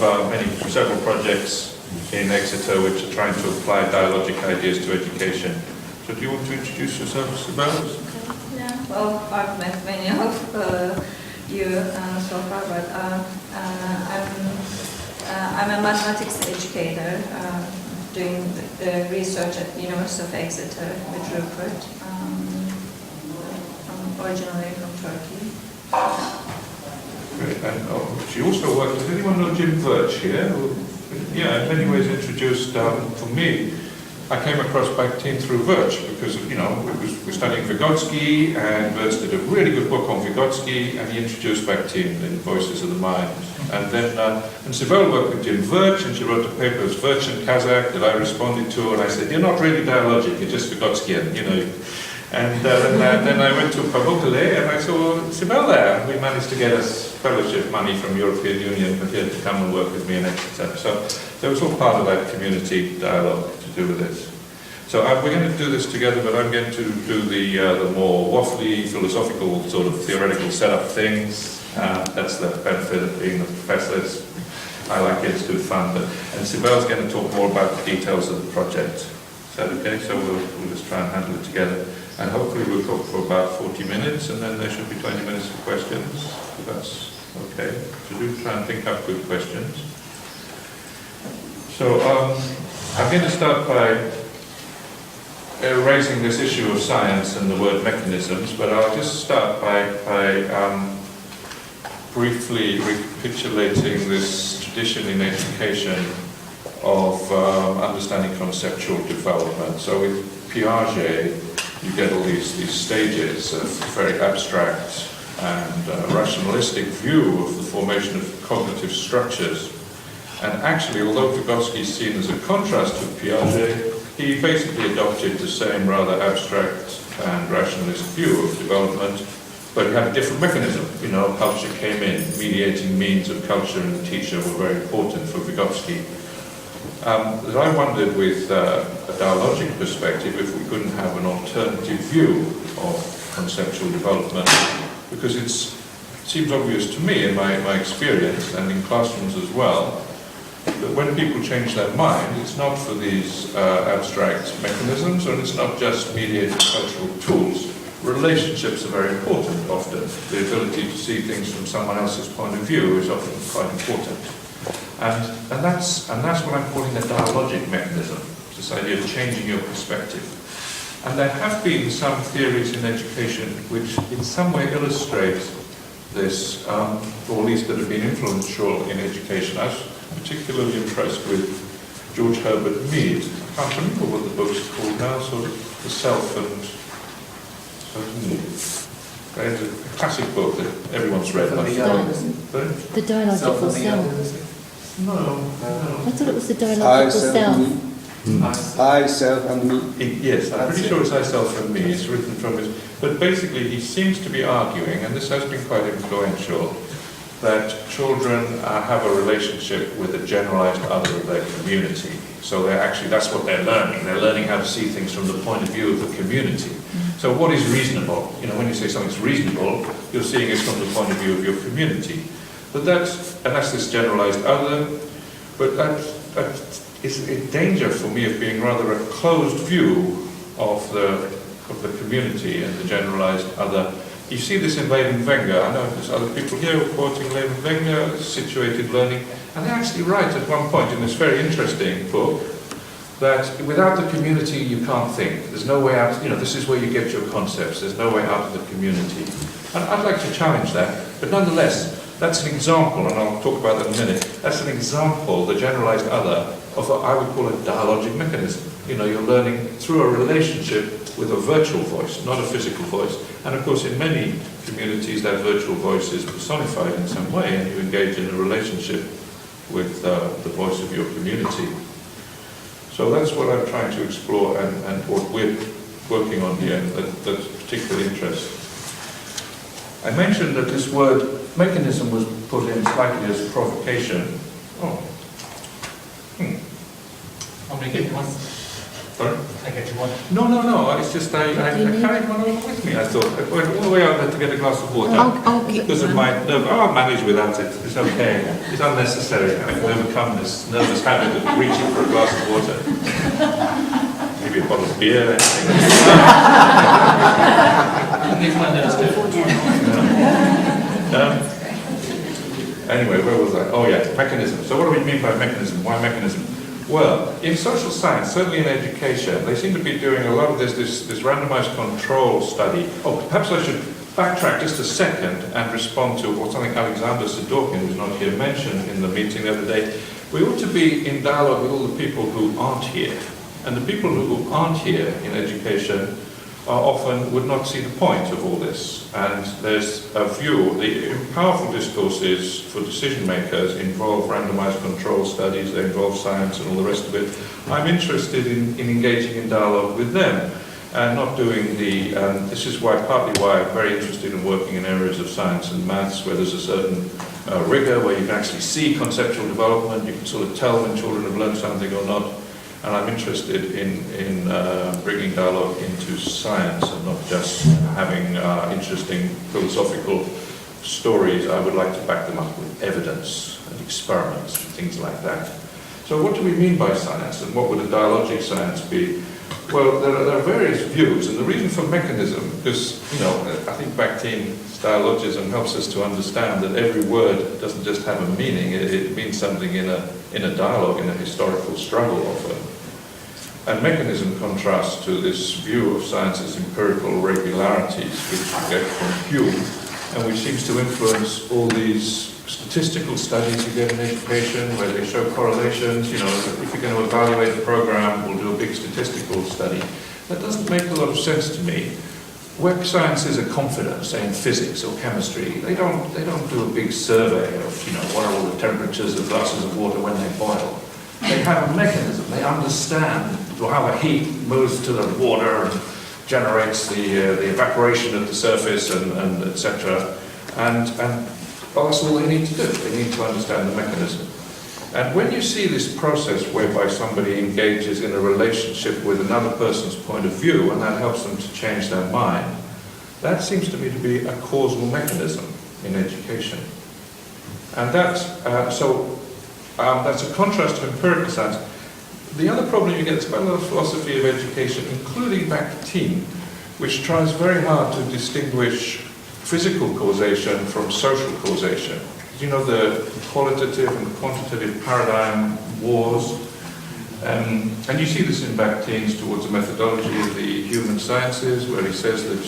several projects in Exeter which are trying to apply dialogic ideas to education. So do you want to introduce yourself, Sibylla? Yeah, well, I've met many of you so far, but I'm a mathematics educator doing the research at the University of Exeter with Rupert. I'm originally from Turkey. Great. And she also worked, does anyone know Jim Birch here? Who, yeah, in many ways introduced, for me, I came across Bakhtin through Birch because, we're studying Vygotsky, and Birch did a really good book on Vygotsky, and he introduced Bakhtin in Voices of the Mind. And then, and Sibylla worked with Jim Birch, and she wrote a paper, it was Birch and Kazakh, that I responded to, and I said, you're not really dialogic, you're just Vygotskian, And then I went to Pamukkale, and I saw Sibylla there, and we managed to get us fellowship money from European Union for her to come and work with me in Exeter. So it was all part of that community dialogue to do with this. So we're going to do this together, but I'm going to do the more waffly, philosophical, sort of theoretical setup things. That's the benefit of being a professor. I like it, it's good fun. And Sibylla's going to talk more about the details of the project. Is that okay? So we'll just try and handle it together. And hopefully we'll talk for about 40 minutes, and then there should be 20 minutes for questions. If that's okay. So do try and think up good questions. So I'm going to start by raising this issue of science and the word mechanisms, but I'll just start by briefly recapitulating this tradition in education of understanding conceptual development. So with Piaget, you get all these stages of very abstract and rationalistic view of the formation of cognitive structures. And actually, although Vygotsky is seen as a contrast to Piaget, he basically adopted the same rather abstract and rationalist view of development, but he had a different mechanism. Culture came in, mediating means of culture and the teacher were very important for Vygotsky. That I wondered with a dialogic perspective if we couldn't have an alternative view of conceptual development, because it seems obvious to me in my experience and in classrooms as well, that when people change their mind, it's not for these abstract mechanisms, and it's not just mediated cultural tools. Relationships are very important often. The ability to see things from someone else's point of view is often quite important. And that's what I'm calling a dialogic mechanism, this idea of changing your perspective. And there have been some theories in education which in some way illustrate this, or at least that have been influential in education. I was particularly impressed with George Herbert Mead. I can't remember what the book's called now, sort of The Self and... It's a classic book that everyone's read. The dialogical self. No. I thought it was the dialogical self. I, self, and me. Yes, I'm pretty sure it's I, self, and me. It's written from his... But basically, he seems to be arguing, and this has been quite influential, that children have a relationship with a generalized other of their community. So that's what they're learning. They're learning how to see things from the point of view of the community. So what is reasonable? When you say something's reasonable, you're seeing it from the point of view of your community. But that's this generalized other, but that is a danger for me of being rather a closed view of the community and the generalized other. You see this in Levin Wenger. I know there's other people here who are quoting Levin Wenger, Situated Learning, and they actually write at one point in this very interesting book that without the community you can't think. There's no way out, this is where you get your concepts. There's no way out of the community. And I'd like to challenge that, but nonetheless, that's an example, and I'll talk about that in a minute. That's an example, the generalized other, of what I would call a dialogic mechanism. You know, you're learning through a relationship with a virtual voice, not a physical voice. And of course, in many communities, that virtual voice is personified in some way, and you engage in a relationship with the voice of your community. So that's what I'm trying to explore, and what we're working on here, that's particularly interesting. I mentioned that this word mechanism was put in slightly as a provocation. Oh. I'm going to get you one. Sorry? I get you one. No. It's just I carried one over with me. I thought I went all the way out there to get a glass of water because of my nerve. I'll manage without it. It's okay. It's unnecessary. I can overcome this nervous habit of reaching for a glass of water. Maybe a bottle of beer. Anyway, where was I? Oh yeah, mechanism. So what do we mean by mechanism? Why mechanism? Well, in social science, certainly in education, they seem to be doing a lot of this randomized control study. Oh, perhaps I should backtrack just a second and respond to what something Alexander Sadorkin, who's not here, mentioned in the meeting the other day. We ought to be in dialogue with all the people who aren't here. And the people who aren't here in education often would not see the point of all this. And there's a view, the powerful discourses for decision makers involve randomized control studies, they involve science and all the rest of it. I'm interested in engaging in dialogue with them and not doing the, this is partly why I'm very interested in working in areas of science and maths where there's a certain rigor, where you can actually see conceptual development, you can sort of tell when children have learned something or not. And I'm interested in bringing dialogue into science and not just having interesting philosophical stories. I would like to back them up with evidence and experiments and things like that. So what do we mean by science, and what would a dialogic science be? Well, there are various views, and the reason for mechanism, because, I think Bakhtin dialogism helps us to understand that every word doesn't just have a meaning, it means something in a dialogue, in a historical struggle often. And mechanism contrasts to this view of science as empirical regularities, which we get from Hume, and which seems to influence all these statistical studies you get in education, where they show correlations. If you're going to evaluate a program, we'll do a big statistical study. That doesn't make a lot of sense to me. Where sciences are confident, say in physics or chemistry, they don't do a big survey of, what are all the temperatures of glasses of water when they boil. They have a mechanism. They understand how the heat moves to the water and generates the evaporation of the surface and etc. And that's all they need to do. They need to understand the mechanism. And when you see this process whereby somebody engages in a relationship with another person's point of view, and that helps them to change their mind, that seems to me to be a causal mechanism in education. And that's a contrast to empirical science. The other problem you get is quite a lot of philosophy of education, including Bakhtin, which tries very hard to distinguish physical causation from social causation. The qualitative and quantitative paradigm wars. And you see this in Bakhtin's Towards the Methodology of the Human Sciences, where he says that,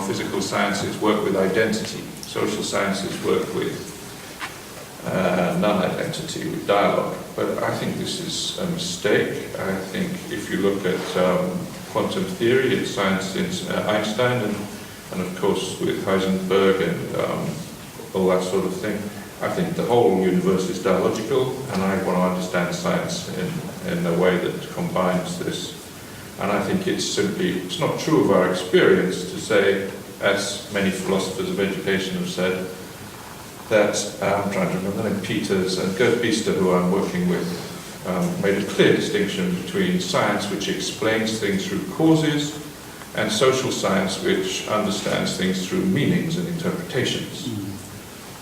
physical sciences work with identity, social sciences work with non-identity, with dialogue. But I think this is a mistake. I think if you look at quantum theory, it's science since Einstein, and of course with Heisenberg and all that sort of thing. I think the whole universe is dialogical, and I want to understand science in a way that combines this. And I think it's not true of our experience to say, as many philosophers of education have said, that, I'm trying to remember the name, Peters and Gert Biester, who I'm working with, made a clear distinction between science, which explains things through causes, and social science, which understands things through meanings and interpretations.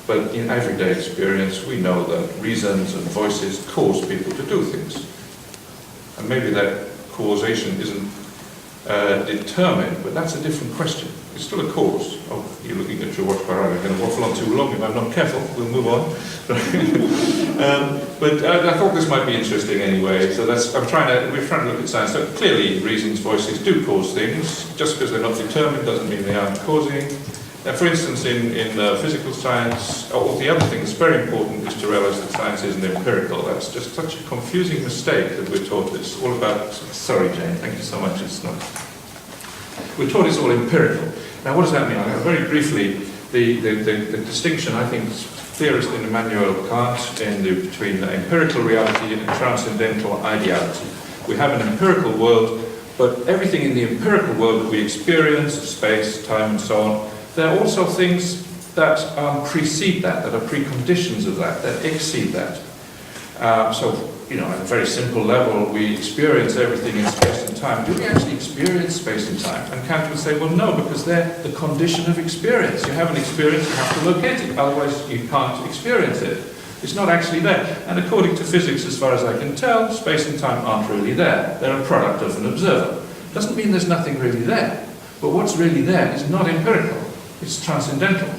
But in everyday experience, we know that reasons and voices cause people to do things. And maybe that causation isn't determined, but that's a different question. It's still a cause. Oh, you're looking at your watch, Parag. I'm going to waffle on too long if I'm not careful. We'll move on. But I thought this might be interesting anyway. So we're trying to look at science. So clearly, reasons, voices do cause things. Just because they're not determined doesn't mean they aren't causing. For instance, in physical science, the other thing that's very important is to realize that science isn't empirical. That's just such a confusing mistake that we're taught it's all about, sorry Jane, thank you so much, it's not. We're taught it's all empirical. Now what does that mean? Very briefly, the distinction I think theorist in Immanuel Kant between empirical reality and transcendental ideality. We have an empirical world, but everything in the empirical world that we experience, space, time and so on, there are also things that precede that are preconditions of that exceed that. So, at a very simple level, we experience everything in space and time. Do we actually experience space and time? And Kant would say, well, no, because they're the condition of experience. You have an experience, you have to locate it, otherwise you can't experience it. It's not actually there. And according to physics, as far as I can tell, space and time aren't really there. They're a product of an observer. Doesn't mean there's nothing really there. But what's really there is not empirical. It's transcendental.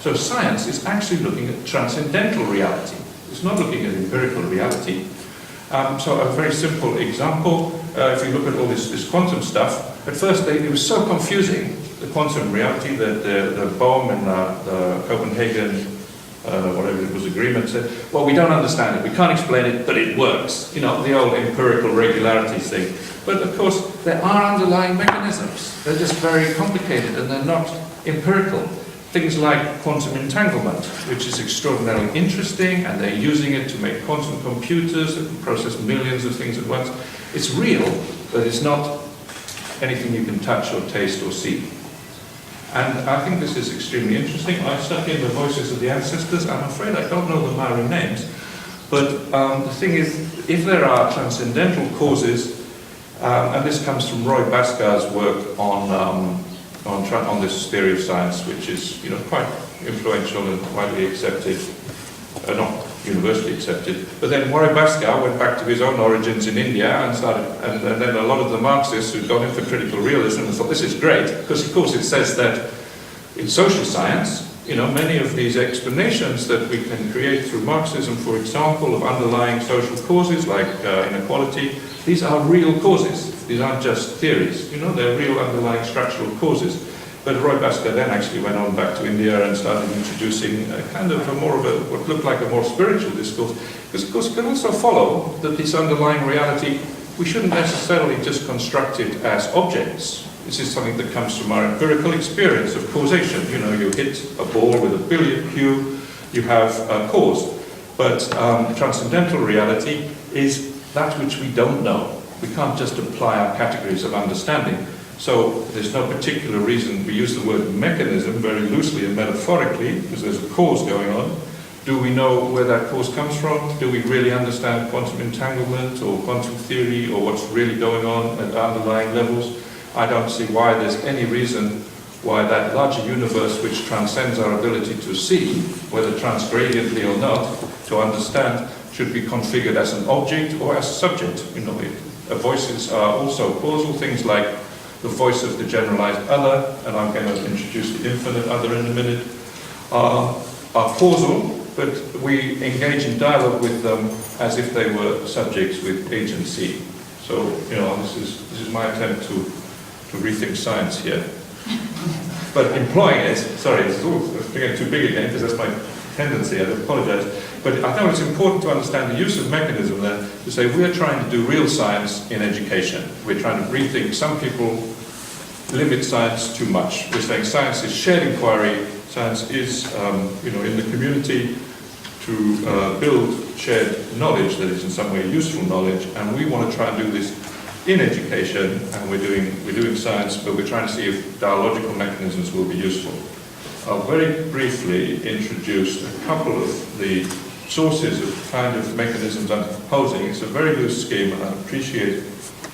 So science is actually looking at transcendental reality. It's not looking at empirical reality. So a very simple example, if you look at all this quantum stuff, at first it was so confusing, the quantum reality, that the Bohm and the Copenhagen, whatever it was, agreement said, well, we don't understand it, we can't explain it, but it works. The old empirical regularity thing. But of course, there are underlying mechanisms. They're just very complicated and they're not empirical. Things like quantum entanglement, which is extraordinarily interesting, and they're using it to make quantum computers that can process millions of things at once. It's real, but it's not anything you can touch or taste or see. And I think this is extremely interesting. I stuck in the voices of the ancestors. I'm afraid I don't know the Maori names. But the thing is, if there are transcendental causes, and this comes from Roy Bhaskar's work on this theory of science, which is quite influential and widely accepted, not universally accepted. But then Roy Bhaskar went back to his own origins in India and then a lot of the Marxists who'd gone in for critical realism and thought this is great, because of course it says that in social science, many of these explanations that we can create through Marxism, for example, of underlying social causes like inequality, these are real causes. These aren't just theories, they're real underlying structural causes. But Roy Bhaskar then actually went on back to India and started introducing what looked like a more spiritual discourse. Because of course it can also follow that this underlying reality, we shouldn't necessarily just construct it as objects. This is something that comes from our empirical experience of causation. You hit a ball with a billiard cue, you have a cause. But transcendental reality is that which we don't know. We can't just apply our categories of understanding. So there's no particular reason. We use the word mechanism very loosely and metaphorically because there's a cause going on. Do we know where that cause comes from? Do we really understand quantum entanglement or quantum theory or what's really going on at underlying levels? I don't see why there's any reason why that larger universe which transcends our ability to see, whether transgradiently or not, to understand, should be configured as an object or as a subject. Voices are also causal, things like the voice of the generalized other, and I'm going to introduce the infinite other in a minute, are causal, but we engage in dialogue with them as if they were subjects with agency. So, this is my attempt to rethink science here. But employing it, sorry, it's getting too big again because that's my tendency, I apologize. But I think it's important to understand the use of mechanism then to say we're trying to do real science in education. We're trying to rethink. Some people limit science too much. We're saying science is shared inquiry, science is, in the community to build shared knowledge that is in some way useful knowledge, and we want to try and do this in education, and we're doing science, but we're trying to see if dialogical mechanisms will be useful. I'll very briefly introduce a couple of the sources of kind of mechanisms I'm proposing. It's a very loose scheme, and I appreciate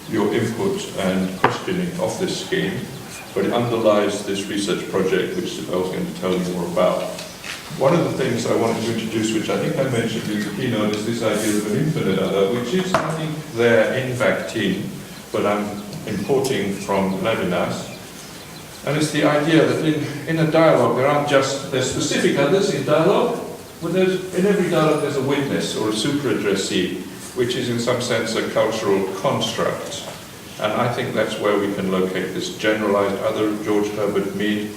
your input and questioning of this scheme, but it underlies this research project, which I was going to tell you more about. One of the things I wanted to introduce, which I think I mentioned in the keynote, is this idea of an infinite other, which is, I think, there in Bakhtin, but I'm importing from Levinas. And it's the idea that in a dialogue, there's specific others in dialogue, but in every dialogue there's a witness or a superaddressee, which is in some sense a cultural construct. And I think that's where we can locate this generalized other. George Herbert Mead,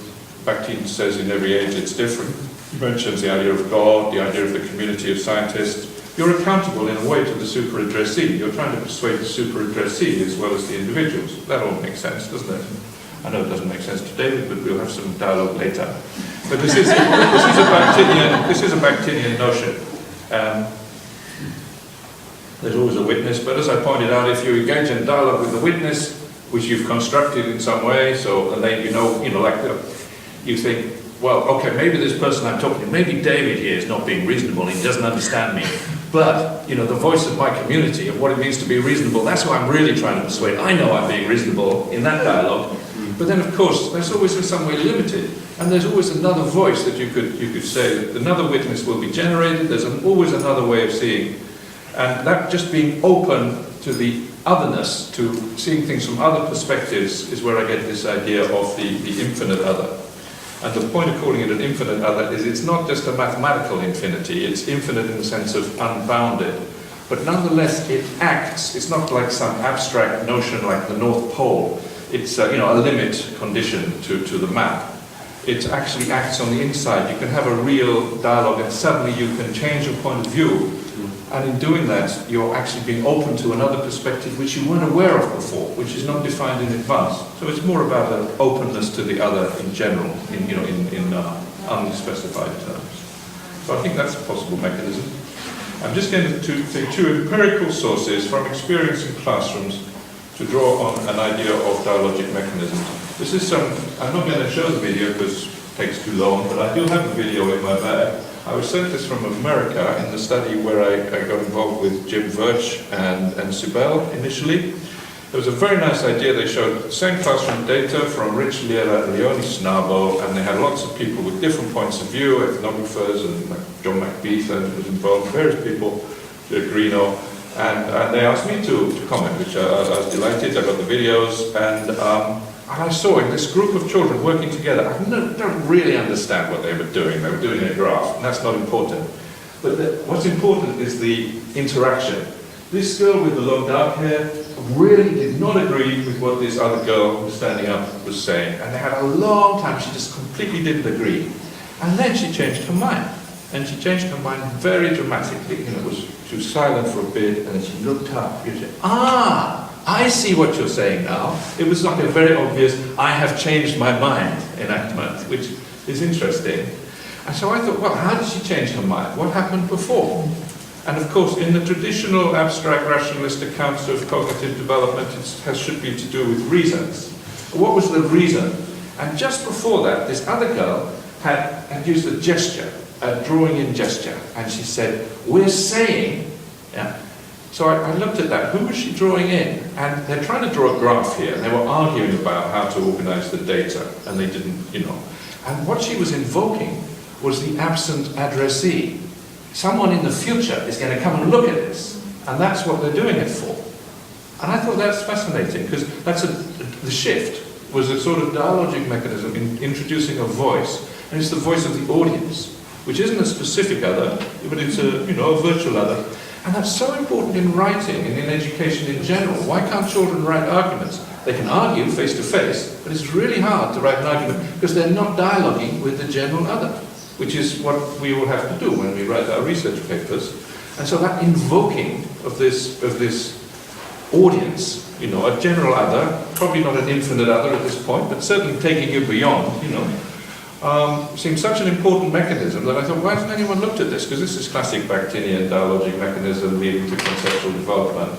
Bakhtin says in every age it's different. He mentions the idea of God, the idea of the community of scientists. You're accountable in a way to the super addressee. You're trying to persuade the super addressee as well as the individuals. That all makes sense, doesn't it? I know it doesn't make sense to David, but we'll have some dialogue later. But this is a Bakhtinian notion. There's always a witness, but as I pointed out, if you engage in dialogue with the witness, which you've constructed in some way, so and then you think, well, okay, maybe this person I'm talking to, maybe David here is not being reasonable, he doesn't understand me. But, the voice of my community and what it means to be reasonable, that's who I'm really trying to persuade. I know I'm being reasonable in that dialogue. But then, of course, that's always in some way limited. And there's always another voice that you could say, that another witness will be generated, there's always another way of seeing. And that just being open to the otherness, to seeing things from other perspectives, is where I get this idea of the infinite other. And the point of calling it an infinite other is it's not just a mathematical infinity, it's infinite in the sense of unbounded. But nonetheless, it acts. It's not like some abstract notion like the North Pole. It's a limit condition to the map. It actually acts on the inside. You can have a real dialogue and suddenly you can change your point of view. And in doing that, you're actually being open to another perspective which you weren't aware of before, which is not defined in advance. So it's more about an openness to the other in general, in unspecified terms. So I think that's a possible mechanism. I'm just going to take two empirical sources from experience in classrooms to draw on an idea of dialogic mechanisms. This is I'm not going to show the video because it takes too long, but I do have a video in my bag. I was sent this from America in the study where I got involved with Jim Virch and Sibel initially. There was a very nice idea. They showed the same classroom data from Rich Lira and Leonie Snabo, and they had lots of people with different points of view, ethnographers, and John McBeath was involved, various people, Greeno, and they asked me to comment, which I was delighted. I got the videos, and I saw in this group of children working together, I don't really understand what they were doing. They were doing a graph, and that's not important. But what's important is the interaction. This girl with the long dark hair really did not agree with what this other girl who was standing up was saying. And they had a long time, she just completely didn't agree. And then she changed her mind. And she changed her mind very dramatically. She was silent for a bit, and then she looked up. She said, I see what you're saying now. It was like a very obvious, I have changed my mind enactment, which is interesting. And so I thought, well, how did she change her mind? What happened before? And of course, in the traditional abstract rationalist accounts of cognitive development, it should be to do with reasons. What was the reason? And just before that, this other girl had used a gesture, a drawing in gesture, and she said, we're saying, yeah. So I looked at that. Who was she drawing in? And they're trying to draw a graph here. And they were arguing about how to organize the data. And they didn't, And what she was invoking was the absent addressee. Someone in the future is going to come and look at this. And that's what they're doing it for. And I thought that's fascinating, because the shift was a sort of dialogic mechanism in introducing a voice. And it's the voice of the audience, which isn't a specific other, but it's a virtual other. And that's so important in writing and in education in general. Why can't children write arguments? They can argue face to face, but it's really hard to write an argument because they're not dialoguing with the general other, which is what we all have to do when we write our research papers. And so that invoking of this audience, a general other, probably not an infinite other at this point, but certainly taking it beyond, seemed such an important mechanism that I thought, why hasn't anyone looked at this? Because this is classic Bakhtinian dialogic mechanism leading to conceptual development.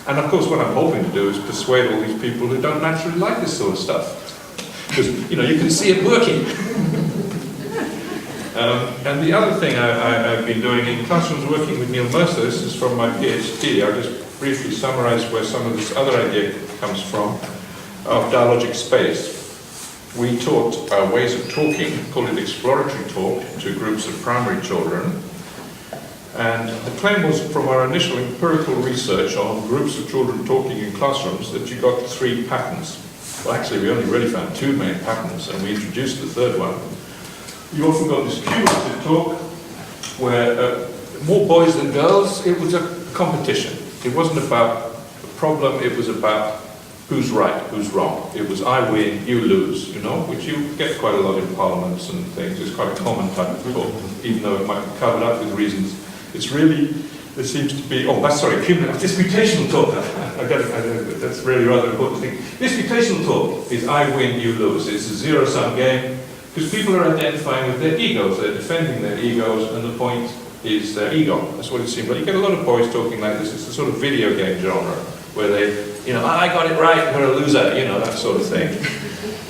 And of course, what I'm hoping to do is persuade all these people who don't naturally like this sort of stuff. Because, you can see it working. And the other thing I've been doing in classrooms working with Neil Mercer, this is from my PhD, I'll just briefly summarize where some of this other idea comes from, of dialogic space. We taught ways of talking, called it exploratory talk, to groups of primary children. And the claim was from our initial empirical research on groups of children talking in classrooms that you got 3 patterns. Well, actually, we only really found 2 main patterns, and we introduced the 3rd one. You often got this cumulative talk where more boys than girls, it was a competition. It wasn't about a problem, it was about who's right, who's wrong. It was I win, you lose, you know, which you get quite a lot in parliaments and things. It's quite a common type of talk, even though it might be covered up with reasons. It's really, there seems to be, cumulative disputational talk. That's really rather important thing. Disputational talk is I win, you lose. It's a zero-sum game, because people are identifying with their egos. They're defending their egos, and the point is their ego. That's what it seems like. You get a lot of boys talking like this. It's a sort of video game genre, where they, you know, I got it right, you're a loser, you know, that sort of thing.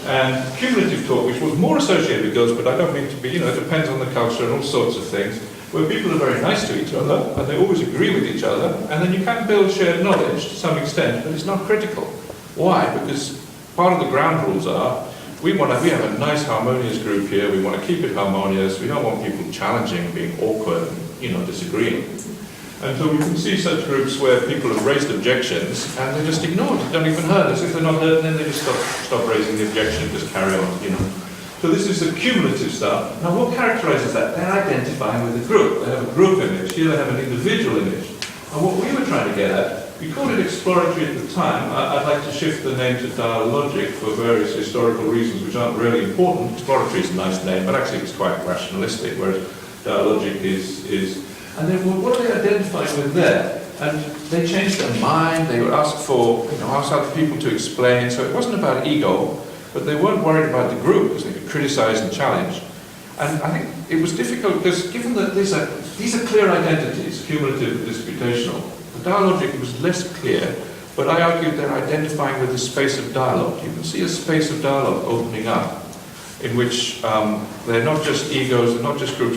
And cumulative talk, which was more associated with girls, but I don't mean to be, you know, it depends on the culture and all sorts of things, where people are very nice to each other, and they always agree with each other, and then you can build shared knowledge to some extent, but it's not critical. Why? Because part of the ground rules are, we have a nice harmonious group here, we want to keep it harmonious, we don't want people challenging, being awkward, and, you know, disagreeing. And so we can see such groups where people have raised objections and they're just ignored, don't even heard. As if they're not heard, and then they just stop raising the objection and just carry on, you know. So this is the cumulative stuff. Now what characterizes that? They're identifying with the group. They have a group image, here they have an individual image. And what we were trying to get at, we called it exploratory at the time. I'd like to shift the name to dialogic for various historical reasons which aren't really important. Exploratory is a nice name, but actually it's quite rationalistic, whereas dialogic is and then what are they identifying with there? And they changed their mind, they were asked for, you know, asked other people to explain, so it wasn't about ego, but they weren't worried about the group because they could criticize and challenge. And I think it was difficult because given that these are clear identities, cumulative and disputational, the dialogic was less clear, but I argued they're identifying with the space of dialogue. You can see a space of dialogue opening up in which they're not just egos, they're not just groups,